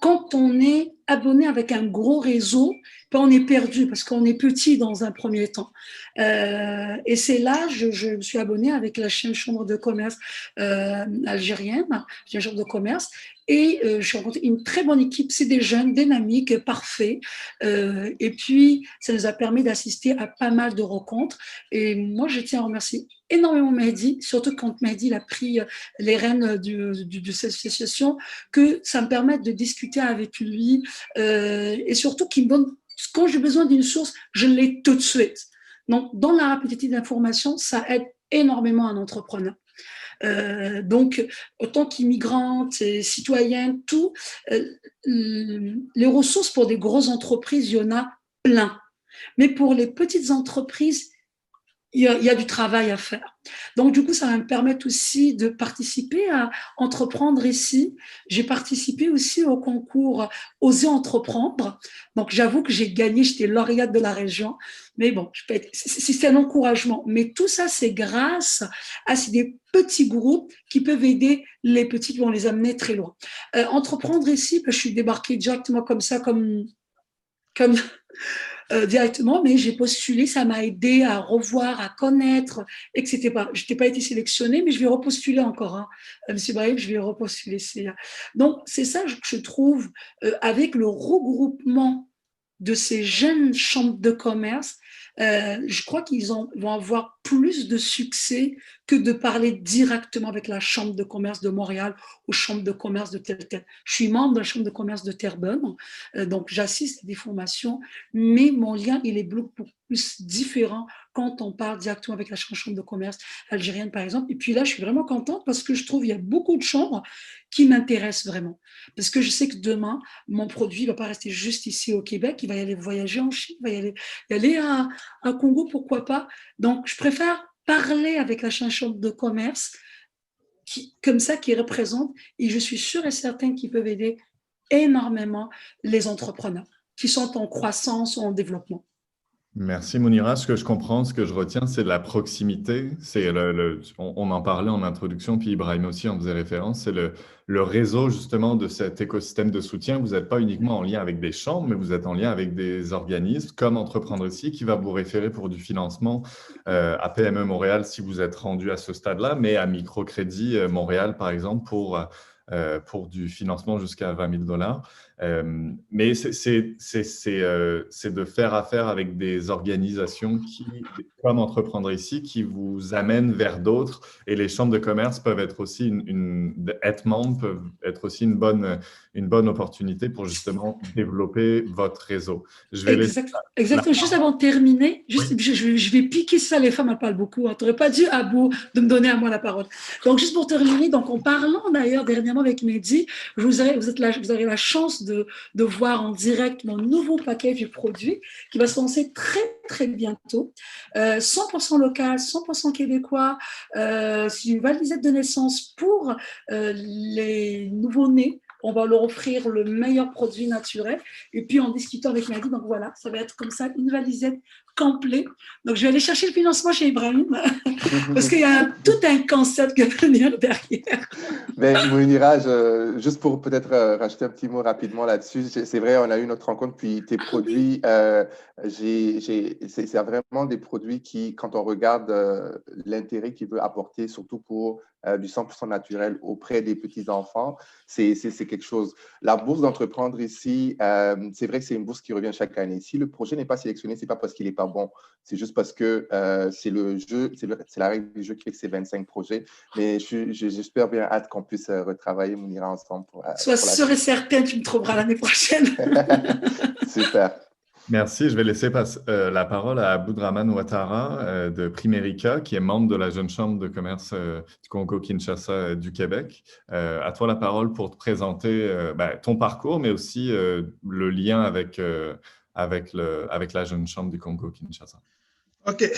Quand on est abonné avec un gros réseau, on est perdu parce qu'on est petit dans un premier temps. Et c'est là, je me suis abonnée avec la chaîne Chambre de commerce algérienne, la Chambre de commerce, et je suis rencontrée une très bonne équipe. C'est des jeunes dynamiques, parfaits. Et puis, ça nous a permis d'assister à pas mal de rencontres. Et moi, je tiens à remercier énormément Mehdi, surtout quand Mehdi a pris les rênes de cette association, que ça me permette de discuter avec lui et surtout qu'il me donne, quand j'ai besoin d'une source, je l'ai tout de suite. Donc, dans la rapidité d'information, ça aide énormément un entrepreneur. Donc, autant qu'immigrante, citoyenne, tout, les ressources pour des grosses entreprises, il y en a plein. Mais pour les petites entreprises, il y a du travail à faire. Donc, du coup, ça va me permettre aussi de participer à entreprendre ici. J'ai participé aussi au concours Oser entreprendre. Donc, j'avoue que j'ai gagné, j'étais lauréate de la région. Mais bon, c'est un encouragement. Mais tout ça, c'est grâce à des petits groupes qui peuvent aider les petits, qui vont les amener très loin. Entreprendre ici, je suis débarquée directement comme ça, comme directement, mais j'ai postulé, ça m'a aidé à revoir, à connaître, et que je n'étais pas été sélectionnée, mais je vais repostuler encore. Hein. Monsieur Brahim, je vais repostuler. Donc, c'est ça que je trouve, avec le regroupement de ces jeunes chambres de commerce, je crois qu'ils vont avoir plus de succès que de parler directement avec la chambre de commerce de Montréal ou chambre de commerce de tel. Je suis membre de la chambre de commerce de Terrebonne, donc j'assiste à des formations, mais mon lien, il est beaucoup plus différent quand on parle directement avec la chambre de commerce algérienne, par exemple. Et puis là, je suis vraiment contente parce que je trouve qu'il y a beaucoup de chambres qui m'intéressent vraiment. Parce que je sais que demain, mon produit ne va pas rester juste ici au Québec, il va y aller voyager en Chine, il va y aller à Congo, pourquoi pas. Donc, je préfère parler avec la chambre de commerce comme ça, qui représente, et je suis sûre et certaine qu'ils peuvent aider énormément les entrepreneurs qui sont en croissance ou en développement. Merci Mounira. Ce que je comprends, ce que je retiens, c'est la proximité. On en parlait en introduction, puis Ibrahim aussi en faisait référence. C'est le réseau justement de cet écosystème de soutien. Vous n'êtes pas uniquement en lien avec des chambres, mais vous êtes en lien avec des organismes comme Entreprendre ici, qui va vous référer pour du financement à PME Montréal si vous êtes rendu à ce stade-là, mais à Microcrédit Montréal, par exemple, pour pour du financement jusqu'à 20 000 $. Mais c'est de faire affaire avec des organisations comme Entreprendre ici, qui vous amènent vers d'autres. Et les chambres de commerce peuvent être aussi être membres peuvent être aussi une bonne opportunité pour justement développer votre réseau. Exactement. Juste avant de terminer, je vais piquer ça, les femmes, elles parlent beaucoup. Tu n'aurais pas dû, Abou, de me donner à moi la parole. Donc, juste pour terminer, donc, en parlant d'ailleurs dernièrement avec Mehdi, vous avez la chance de voir en direct mon nouveau paquet du produit qui va se lancer très, très bientôt. 100% local, 100% québécois. C'est une valisette de naissance pour les nouveau-nés. On va leur offrir le meilleur produit naturel. Et puis, en discutant avec Mehdi, donc voilà, ça va être comme ça, une valisette complète. Donc, je vais aller chercher le financement chez Ibrahim parce qu'il y a tout un concept qui va venir derrière. Mais Mounira, juste pour peut-être rajouter un petit mot rapidement là-dessus, c'est vrai, on a eu notre rencontre, puis tes produits, c'est vraiment des produits qui, quand on regarde l'intérêt qu'il veut apporter, surtout pour du 100% naturel auprès des petits-enfants, c'est quelque chose. La bourse d'entreprendre ici, c'est vrai que c'est une bourse qui revient chaque année. Si le projet n'est pas sélectionné, ce n'est pas parce qu'il n'est pas bon, c'est juste parce que c'est le jeu, c'est la règle du jeu qui fait que c'est 25 projets. Mais j'espère bien hâte qu'on puisse retravailler, Mounira, ensemble. Sois sûr et certain, tu me trouveras l'année prochaine. Super. Merci. Je vais laisser la parole à Aboudraman Ouattara de Primerica, qui est membre de la Jeune Chambre de commerce du Congo-Kinshasa du Québec. À toi la parole pour te présenter ton parcours, mais aussi le lien avec la Jeune Chambre du Congo-Kinshasa. OK.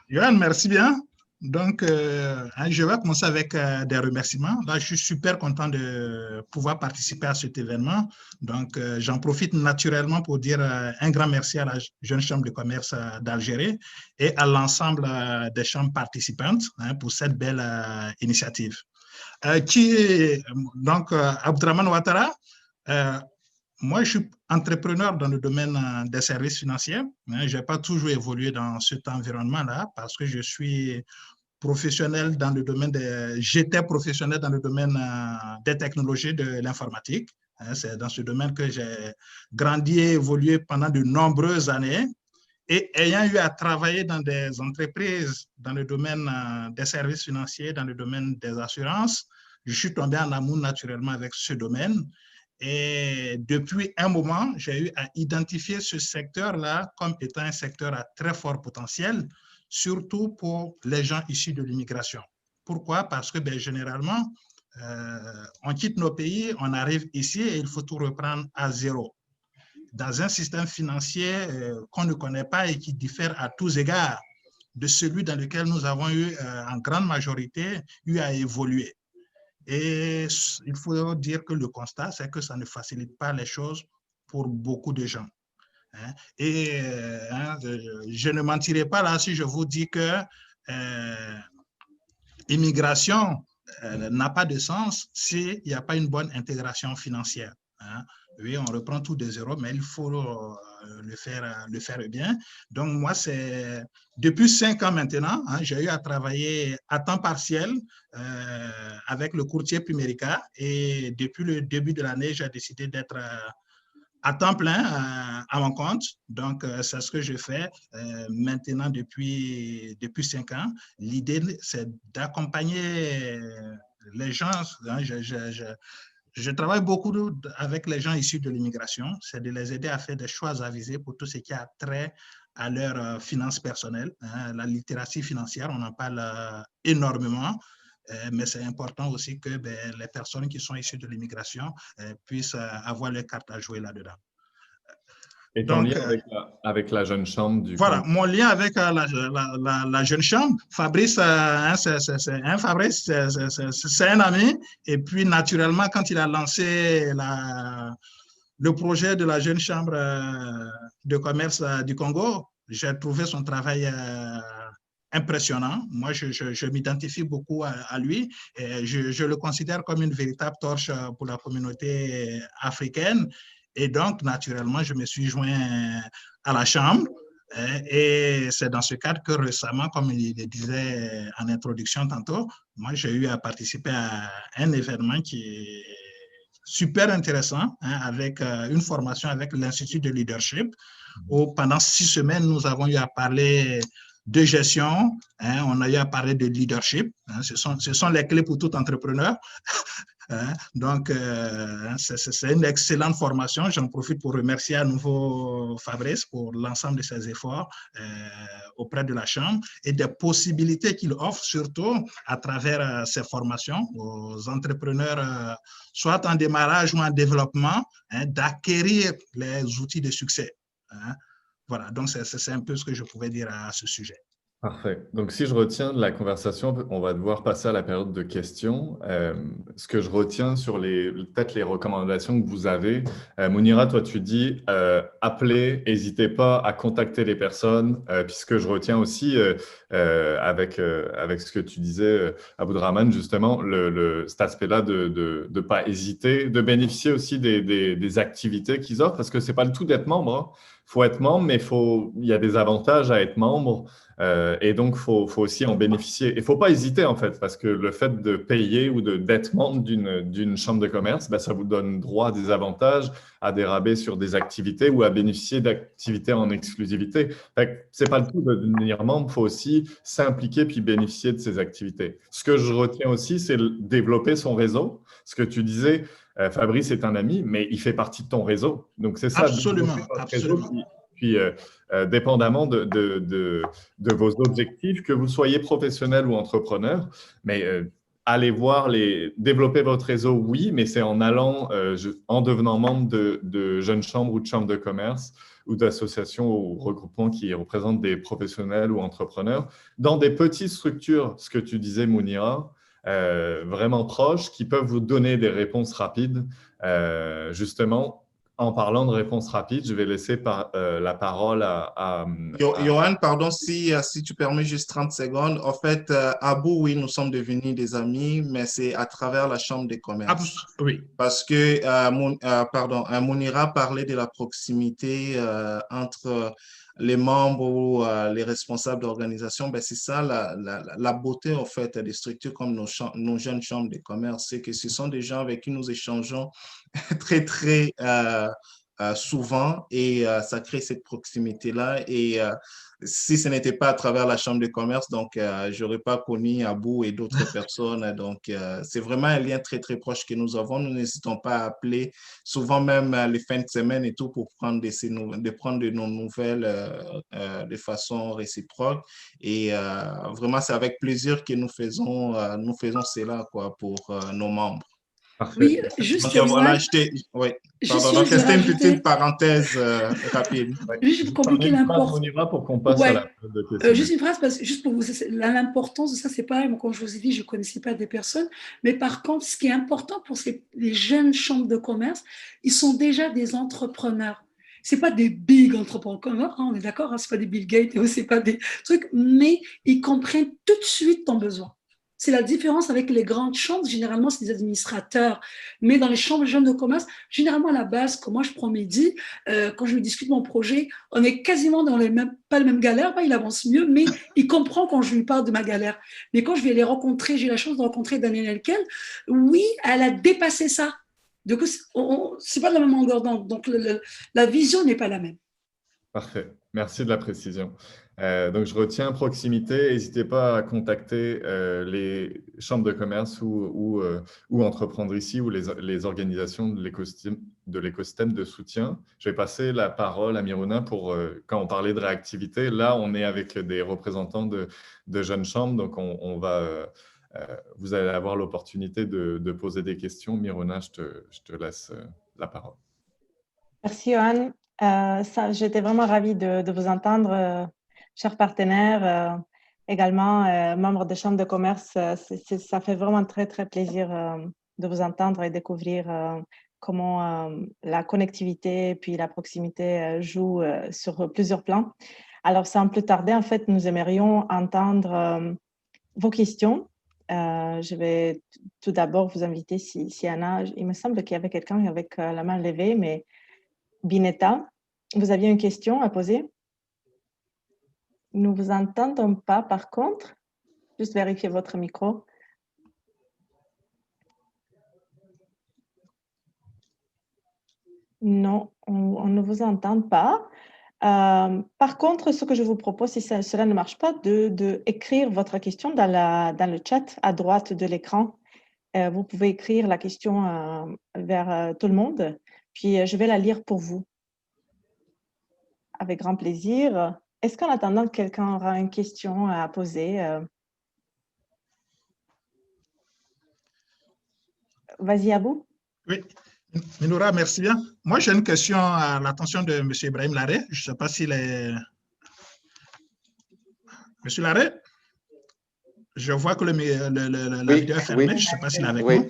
Yohan, merci bien. Donc, je vais commencer avec des remerciements. Là, je suis super content de pouvoir participer à cet événement. Donc, j'en profite naturellement pour dire un grand merci à la Jeune Chambre de commerce d'Algérie et à l'ensemble des chambres participantes pour cette belle initiative. Donc, Aboudraman Ouattara, moi, je suis entrepreneur dans le domaine des services financiers. Je n'ai pas toujours évolué dans cet environnement-là parce que je suis professionnel dans le domaine j'étais professionnel dans le domaine des technologies de l'informatique. C'est dans ce domaine que j'ai grandi et évolué pendant de nombreuses années. Et ayant eu à travailler dans des entreprises dans le domaine des services financiers, dans le domaine des assurances, je suis tombé en amour naturellement avec ce domaine. Et depuis un moment, j'ai eu à identifier ce secteur-là comme étant un secteur à très fort potentiel, surtout pour les gens issus de l'immigration. Pourquoi? Parce que généralement, on quitte nos pays, on arrive ici et il faut tout reprendre à zéro. Dans un système financier qu'on ne connaît pas et qui diffère à tous égards de celui dans lequel nous avons eu, en grande majorité, à évoluer. Et il faut dire que le constat, c'est que ça ne facilite pas les choses pour beaucoup de gens. Et je ne mentirai pas là si je vous dis que l'immigration n'a pas de sens s'il n'y a pas une bonne intégration financière. Oui, on reprend tout de zéro, mais il faut le faire bien. Donc, moi, c'est depuis 5 ans maintenant, j'ai eu à travailler à temps partiel avec le courtier Primerica et depuis le début de l'année, j'ai décidé d'être à temps plein à mon compte. Donc, c'est ce que je fais maintenant depuis 5 ans. L'idée, c'est d'accompagner les gens. Je travaille beaucoup avec les gens issus de l'immigration. C'est de les aider à faire des choix avisés pour tout ce qui a trait à leurs finances personnelles. La littératie financière, on en parle énormément. Mais c'est important aussi que les personnes qui sont issues de l'immigration puissent avoir leur carte à jouer là-dedans. Et ton lien avec la Jeune Chambre du Voilà, mon lien avec la Jeune Chambre, Fabrice, c'est un ami. Et puis, naturellement, quand il a lancé le projet de la Jeune Chambre de commerce du Congo, j'ai trouvé son travail impressionnant. Moi, je m'identifie beaucoup à lui. Et je le considère comme une véritable torche pour la communauté africaine. Et donc, naturellement, je me suis joint à la Chambre. Et c'est dans ce cadre que récemment, comme il le disait en introduction tantôt, moi j'ai eu à participer à un événement qui est super intéressant, avec une formation avec l'Institut de leadership, où pendant 6 semaines, nous avons eu à parler de gestion, on a eu à parler de leadership, ce sont les clés pour tout entrepreneur. Donc, c'est une excellente formation. J'en profite pour remercier à nouveau Fabrice pour l'ensemble de ses efforts auprès de la Chambre et des possibilités qu'il offre, surtout à travers ces formations aux entrepreneurs, soit en démarrage ou en développement, d'acquérir les outils de succès. Voilà, donc c'est un peu ce que je pouvais dire à ce sujet. Parfait. Donc, si je retiens de la conversation, on va devoir passer à la période de questions. Ce que je retiens sur peut-être les recommandations que vous avez, Mounira, toi, tu dis appelez, n'hésitez pas à contacter les personnes, puisque je retiens aussi avec ce que tu disais, Aboudrahmane, justement, cet aspect-là de ne pas hésiter, de bénéficier aussi des activités qu'ils offrent, parce que ce n'est pas le tout d'être membre. Il faut être membre, mais il y a des avantages à être membre. Et donc, il faut aussi en bénéficier. Il ne faut pas hésiter, en fait, parce que le fait de payer ou d'être membre d'une chambre de commerce, ça vous donne droit à des avantages, à des rabais sur des activités ou à bénéficier d'activités en exclusivité. Ce n'est pas le tout de devenir membre, il faut aussi s'impliquer puis bénéficier de ces activités. Ce que je retiens aussi, c'est développer son réseau. Ce que tu disais, Fabrice est un ami, mais il fait partie de ton réseau. Donc, c'est ça. Absolument, absolument. Puis, dépendamment de vos objectifs, que vous soyez professionnel ou entrepreneur, mais allez développer votre réseau, oui, mais c'est en devenant membre de jeunes chambres ou de chambres de commerce ou d'associations ou regroupements qui représentent des professionnels ou entrepreneurs, dans des petites structures, ce que tu disais, Mounira, vraiment proches, qui peuvent vous donner des réponses rapides, justement. En parlant de réponses rapides, je vais laisser la parole à Johan, pardon, si tu permets juste 30 secondes. En fait, Abou, oui, nous sommes devenus des amis, mais c'est à travers la Chambre des commerces. Oui. Parce que, Mounira parlait de la proximité entre les membres ou les responsables d'organisation. C'est ça la beauté, en fait, des structures comme nos jeunes chambres de commerce, c'est que ce sont des gens avec qui nous échangeons très, très souvent et ça crée cette proximité-là. Et si ce n'était pas à travers la Chambre de commerce, donc je n'aurais pas connu Abou et d'autres personnes. Donc, c'est vraiment un lien très, très proche que nous avons. Nous n'hésitons pas à appeler, souvent même les fins de semaine et tout, pour prendre de nos nouvelles de façon réciproque. Et vraiment, c'est avec plaisir que nous faisons cela pour nos membres. Oui, juste c'était une petite parenthèse rapide. Juste pour compliquer l'importance. Pour qu'on passe à la de questions. Juste une phrase, juste pour vous, l'importance de ça, c'est pareil. Moi, comme je vous ai dit, je ne connaissais pas des personnes. Mais par contre, ce qui est important pour les jeunes chambres de commerce, ils sont déjà des entrepreneurs. Ce n'est pas des big entrepreneurs, on est d'accord, ce n'est pas des Bill Gates, ce n'est pas des trucs, mais ils comprennent tout de suite ton besoin. C'est la différence avec les grandes chambres. Généralement, c'est des administrateurs. Mais dans les chambres jeunes de commerce, généralement, à la base, comme moi, je prends Mehdi, quand je lui discute mon projet, on est quasiment dans pas les mêmes galères. Il avance mieux, mais il comprend quand je lui parle de ma galère. Mais quand je vais les rencontrer, j'ai la chance de rencontrer Danielle Elkel, oui, elle a dépassé ça. Du coup, c'est pas de la même longueur d'onde. Donc, la vision n'est pas la même. Parfait. Merci de la précision. Donc, je retiens proximité. N'hésitez pas à contacter les chambres de commerce ou entreprendre ici ou les organisations de l'écosystème de soutien. Je vais passer la parole à Miruna pour, quand on parlait de réactivité, là, on est avec des représentants de jeunes chambres. Donc, vous allez avoir l'opportunité de poser des questions. Miruna, je te laisse la parole. Merci, Johan. J'étais vraiment ravie de vous entendre, chers partenaires, également membres de Chambre de commerce. Ça fait vraiment très, très plaisir de vous entendre et découvrir comment la connectivité puis la proximité jouent sur plusieurs plans. Alors, sans plus tarder, en fait, nous aimerions entendre vos questions. Je vais tout d'abord vous inviter, s'il y en a, il me semble qu'il y avait quelqu'un avec la main levée, mais Bineta, vous aviez une question à poser? Nous vous entendons pas, par contre. Juste vérifier votre micro. Non, on ne vous entend pas. Par contre, ce que je vous propose, si cela ne marche pas, de écrire votre question dans le chat à droite de l'écran. Vous pouvez écrire la question vers tout le monde, puis je vais la lire pour vous. Avec grand plaisir. Est-ce qu'en attendant, quelqu'un aura une question à poser? Vas-y, Abou. Oui, Minoura, merci bien. Moi, j'ai une question à l'attention de M. Ibrahim Larrey. Je ne sais pas s'il est... Monsieur Larrey, je vois que la vidéo est fermée. Je ne sais pas s'il est avec nous.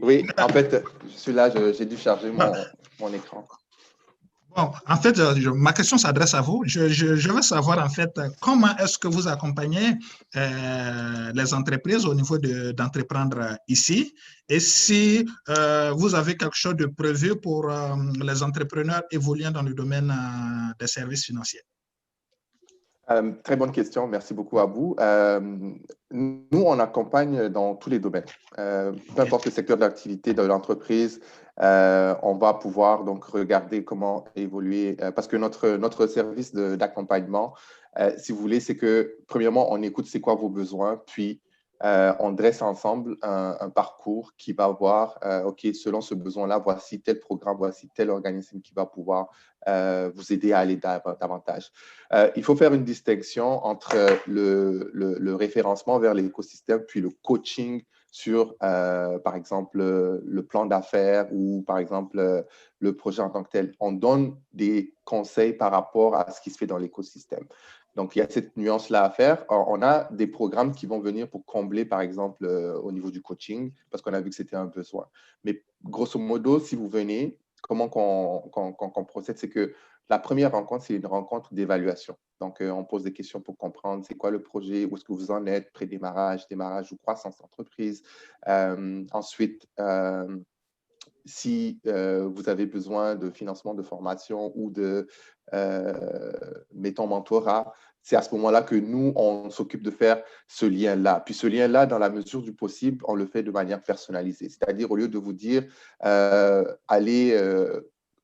Oui, en fait, je suis là, j'ai dû charger mon écran. Bon, en fait, ma question s'adresse à vous. Je veux savoir, en fait, comment est-ce que vous accompagnez les entreprises au niveau d'entreprendre ici et si vous avez quelque chose de prévu pour les entrepreneurs évoluant dans le domaine des services financiers. Très bonne question. Merci beaucoup, Abou. Nous, on accompagne dans tous les domaines. Peu importe le secteur d'activité de l'entreprise, on va pouvoir donc regarder comment évoluer. Parce que notre service d'accompagnement, si vous voulez, c'est que, premièrement, on écoute c'est quoi vos besoins, puis on dresse ensemble un parcours qui va voir, OK, selon ce besoin-là, voici tel programme, voici tel organisme qui va pouvoir vous aider à aller davantage. Il faut faire une distinction entre le référencement vers l'écosystème, puis le coaching sur, par exemple, le plan d'affaires ou, par exemple, le projet en tant que tel. On donne des conseils par rapport à ce qui se fait dans l'écosystème. Donc, il y a cette nuance-là à faire. On a des programmes qui vont venir pour combler, par exemple, au niveau du coaching, parce qu'on a vu que c'était un besoin. Mais grosso modo, si vous venez, comment qu'on procède, c'est que la première rencontre, c'est une rencontre d'évaluation. Donc, on pose des questions pour comprendre c'est quoi le projet, où est-ce que vous en êtes, pré-démarrage, démarrage ou croissance d'entreprise. Ensuite, si vous avez besoin de financement de formation ou de, mettons, mentorat, c'est à ce moment-là que nous, on s'occupe de faire ce lien-là. Puis ce lien-là, dans la mesure du possible, on le fait de manière personnalisée. C'est-à-dire, au lieu de vous dire, allez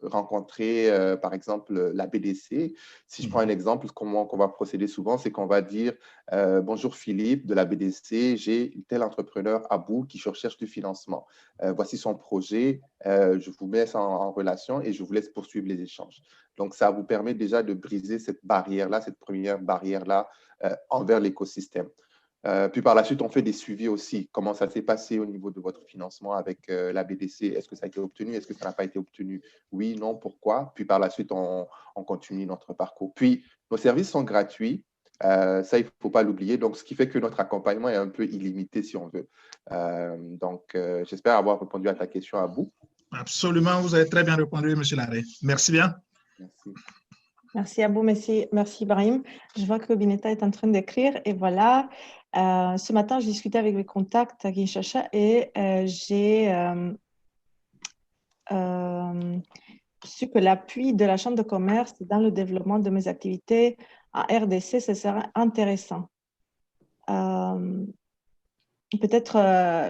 rencontrer, par exemple, la BDC. Si je prends un exemple, comment on va procéder souvent, c'est qu'on va dire bonjour Philippe de la BDC, j'ai tel entrepreneur Abou qui recherche du financement. Voici son projet, je vous mets ça en relation et je vous laisse poursuivre les échanges. Donc, ça vous permet déjà de briser cette barrière-là, cette première barrière-là envers l'écosystème. Puis par la suite, on fait des suivis aussi. Comment ça s'est passé au niveau de votre financement avec la BDC? Est-ce que ça a été obtenu? Est-ce que ça n'a pas été obtenu? Oui, non, pourquoi? Puis par la suite, on continue notre parcours. Puis, nos services sont gratuits. Ça, il ne faut pas l'oublier. Donc, ce qui fait que notre accompagnement est un peu illimité, si on veut. Donc, j'espère avoir répondu à ta question, Abou. Absolument, vous avez très bien répondu, M. Larrey. Merci bien. Merci. Merci Abou, merci Ibrahim. Je vois que Bineta est en train d'écrire et voilà. Ce matin, j'ai discuté avec mes contacts à Kinshasa et j'ai su que l'appui de la Chambre de commerce dans le développement de mes activités en RDC, ce sera intéressant. Peut-être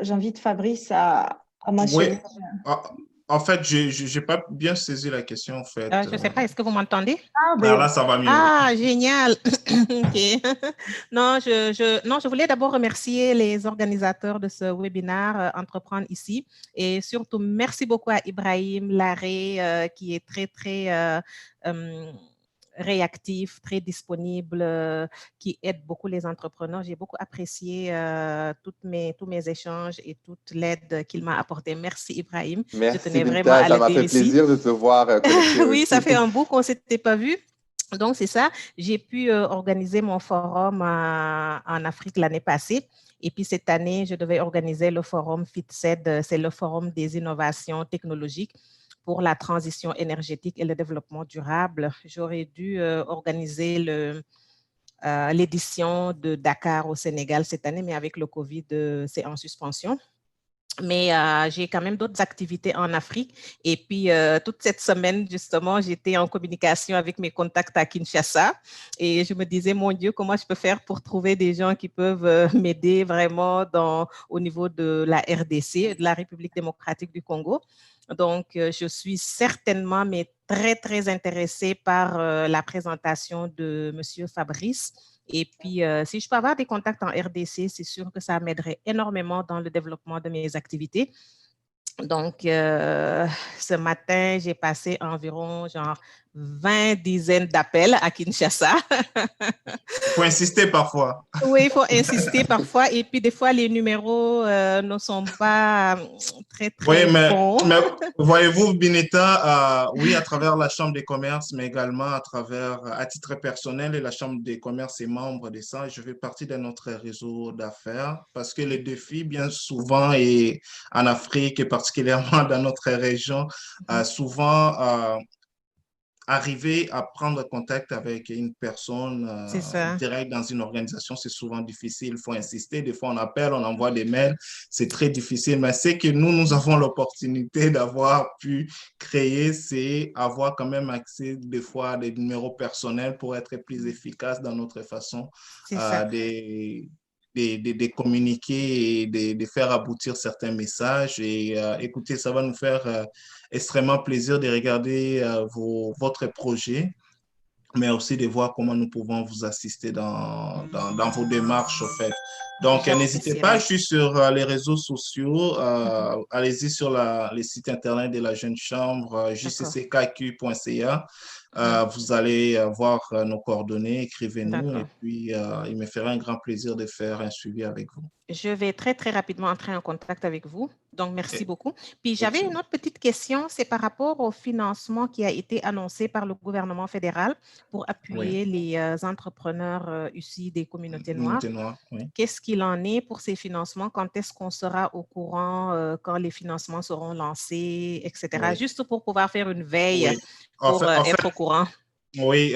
j'invite Fabrice à mentionner. Oui. En fait, je n'ai pas bien saisi la question. En fait. Je ne sais pas, est-ce que vous m'entendez? Là, ça va mieux. Ah, génial. OK. Non, je voulais d'abord remercier les organisateurs de ce webinaire Entreprendre ici. Et surtout, merci beaucoup à Ibrahim Larrey, qui est très, très réactif, très disponible, qui aide beaucoup les entrepreneurs. J'ai beaucoup apprécié tous mes échanges et toute l'aide qu'il m'a apportée. Merci Ibrahim. Merci, je tenais Binta, vraiment à ça m'a fait plaisir de te voir. Oui, ça fait un bout qu'on ne s'était pas vu. Donc, c'est ça. J'ai pu organiser mon forum en Afrique l'année passée. Et puis, cette année, je devais organiser le forum FITSED. C'est le forum des innovations technologiques pour la transition énergétique et le développement durable. J'aurais dû organiser l'édition de Dakar au Sénégal cette année, mais avec le Covid, c'est en suspension. Mais j'ai quand même d'autres activités en Afrique. Et puis, toute cette semaine, justement, j'étais en communication avec mes contacts à Kinshasa. Et je me disais, mon Dieu, comment je peux faire pour trouver des gens qui peuvent m'aider vraiment au niveau de la RDC, de la République démocratique du Congo. Donc, je suis certainement, mais très, très intéressée par la présentation de M. Fabrice. Et puis, si je peux avoir des contacts en RDC, c'est sûr que ça m'aiderait énormément dans le développement de mes activités. Donc, ce matin, j'ai passé environ 20 dizaines d'appels à Kinshasa. Il faut insister parfois. Oui, il faut insister parfois. Et puis, des fois, les numéros ne sont pas très bons. Mais voyez-vous, Bineta, oui, à travers la Chambre des commerces, mais également à titre personnel, et la Chambre des commerces est membre de ça. Je fais partie de notre réseau d'affaires parce que les défis, bien souvent, et en Afrique et particulièrement dans notre région, souvent, arriver à prendre contact avec une personne directe dans une organisation, c'est souvent difficile. Il faut insister. Des fois, on appelle, on envoie des mails. C'est très difficile. Mais c'est que nous avons l'opportunité d'avoir pu créer, c'est avoir quand même accès des fois à des numéros personnels pour être plus efficace dans notre façon de communiquer et de faire aboutir certains messages. Et écoutez, ça va nous faire extrêmement plaisir de regarder votre projet, mais aussi de voir comment nous pouvons vous assister dans vos démarches, en fait. Donc, n'hésitez pas, je suis sur les réseaux sociaux. Allez-y sur le site internet de la Jeune Chambre, jcckq.ca. Vous allez voir nos coordonnées, écrivez-nous et puis il me ferait un grand plaisir de faire un suivi avec vous. Je vais très, très rapidement entrer en contact avec vous. Donc, merci beaucoup. Puis, j'avais une autre petite question, c'est par rapport au financement qui a été annoncé par le gouvernement fédéral pour appuyer les entrepreneurs issus des communautés noires. Qu'est-ce qu'il en est pour ces financements? Quand est-ce qu'on sera au courant quand les financements seront lancés, etc. Juste pour pouvoir faire une veille pour être au courant. Oui,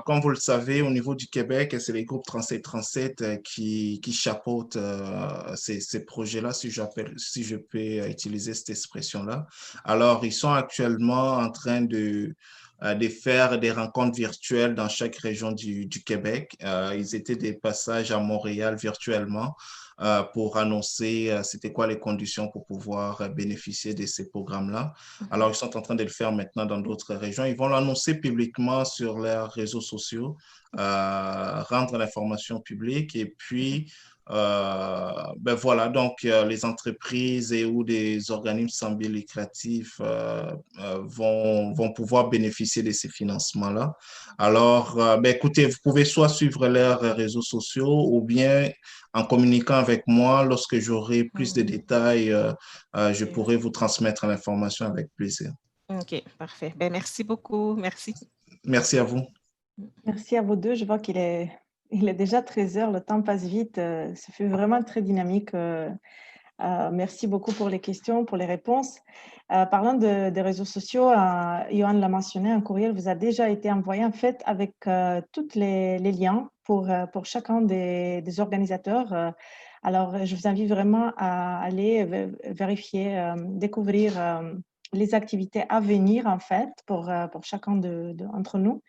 comme vous le savez, au niveau du Québec, c'est les groupes 3737 qui chapeautent ces projets-là, si je peux utiliser cette expression-là. Alors, ils sont actuellement en train de faire des rencontres virtuelles dans chaque région du Québec. Ils étaient des passages à Montréal virtuellement pour annoncer c'était quoi les conditions pour pouvoir bénéficier de ces programmes-là. Alors, ils sont en train de le faire maintenant dans d'autres régions. Ils vont l'annoncer publiquement sur leurs réseaux sociaux, rendre l'information publique et puis voilà, donc les entreprises ou des organismes sans but lucratif vont pouvoir bénéficier de ces financements-là. Alors, écoutez, vous pouvez soit suivre leurs réseaux sociaux ou bien en communiquant avec moi, lorsque j'aurai plus de détails, je pourrai vous transmettre l'information avec plaisir. OK, parfait. Merci beaucoup. Merci. Merci à vous. Merci à vous deux. Je vois qu'il est déjà 13h, le temps passe vite. Ça fait vraiment très dynamique. Merci beaucoup pour les questions, pour les réponses. Parlant des réseaux sociaux, Johan l'a mentionné, un courriel vous a déjà été envoyé en fait avec tous les liens pour chacun des organisateurs. Alors, je vous invite vraiment à aller vérifier, découvrir les activités à venir en fait pour chacun d'entre nous.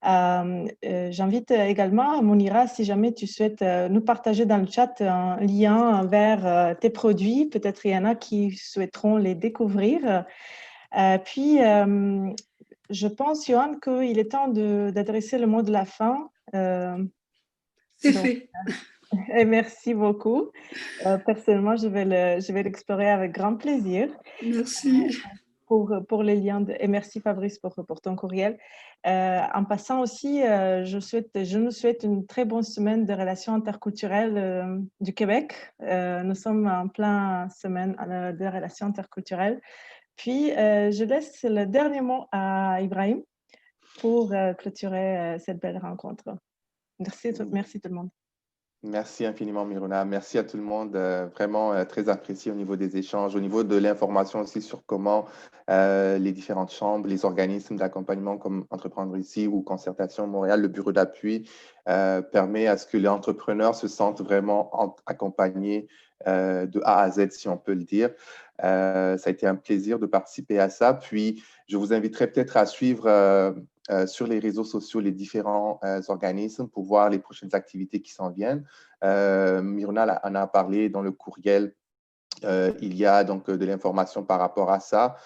J'invite également Mounira, si jamais tu souhaites nous partager dans le chat un lien vers tes produits, peut-être il y en a qui souhaiteront les découvrir. Puis, je pense, Johan, qu'il est temps d'adresser le mot de la fin. C'est fait. Et merci beaucoup. Personnellement, je vais l'explorer avec grand plaisir. Merci. Pour les liens et merci Fabrice pour ton courriel. En passant aussi, je nous souhaite une très bonne semaine de relations interculturelles du Québec. Nous sommes en pleine semaine de relations interculturelles. Puis, je laisse le dernier mot à Ibrahim pour clôturer cette belle rencontre. Merci tout le monde. Merci infiniment, Miruna. Merci à tout le monde. Vraiment très apprécié au niveau des échanges, au niveau de l'information aussi sur comment les différentes chambres, les organismes d'accompagnement comme Entreprendre ici ou Concertation Montréal, le bureau d'appui, permet à ce que les entrepreneurs se sentent vraiment accompagnés de A à Z, si on peut le dire. Ça a été un plaisir de participer à ça. Puis, je vous inviterai peut-être à suivre sur les réseaux sociaux les différents organismes pour voir les prochaines activités qui s'en viennent. Miruna en a parlé dans le courriel. Il y a donc de l'information par rapport à ça.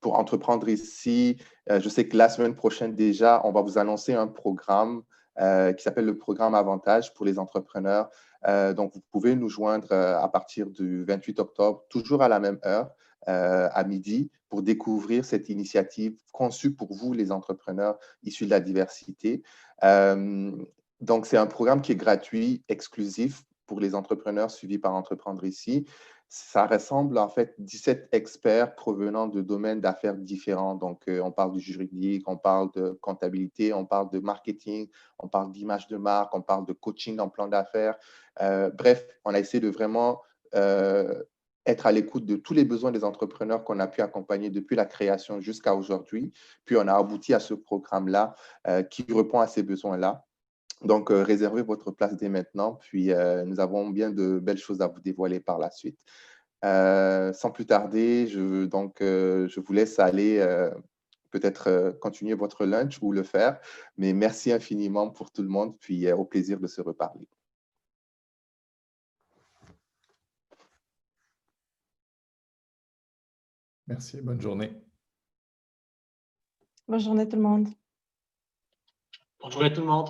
Pour Entreprendre ici, je sais que la semaine prochaine déjà, on va vous annoncer un programme qui s'appelle le programme Avantage pour les entrepreneurs. Donc, vous pouvez nous joindre à partir du 28 octobre, toujours à la même heure, à midi, pour découvrir cette initiative conçue pour vous, les entrepreneurs issus de la diversité. Donc, c'est un programme qui est gratuit, exclusif pour les entrepreneurs suivis par Entreprendre ici. Ça rassemble en fait 17 experts provenant de domaines d'affaires différents. Donc, on parle du juridique, on parle de comptabilité, on parle de marketing, on parle d'image de marque, on parle de coaching en plan d'affaires. Bref, on a essayé de vraiment être à l'écoute de tous les besoins des entrepreneurs qu'on a pu accompagner depuis la création jusqu'à aujourd'hui. Puis, on a abouti à ce programme-là qui répond à ces besoins-là. Donc, réservez votre place dès maintenant, puis nous avons bien de belles choses à vous dévoiler par la suite. Sans plus tarder, je vous laisse aller peut-être continuer votre lunch ou le faire, mais merci infiniment pour tout le monde, puis au plaisir de se reparler. Merci, bonne journée. Bonne journée tout le monde. Bonne journée tout le monde.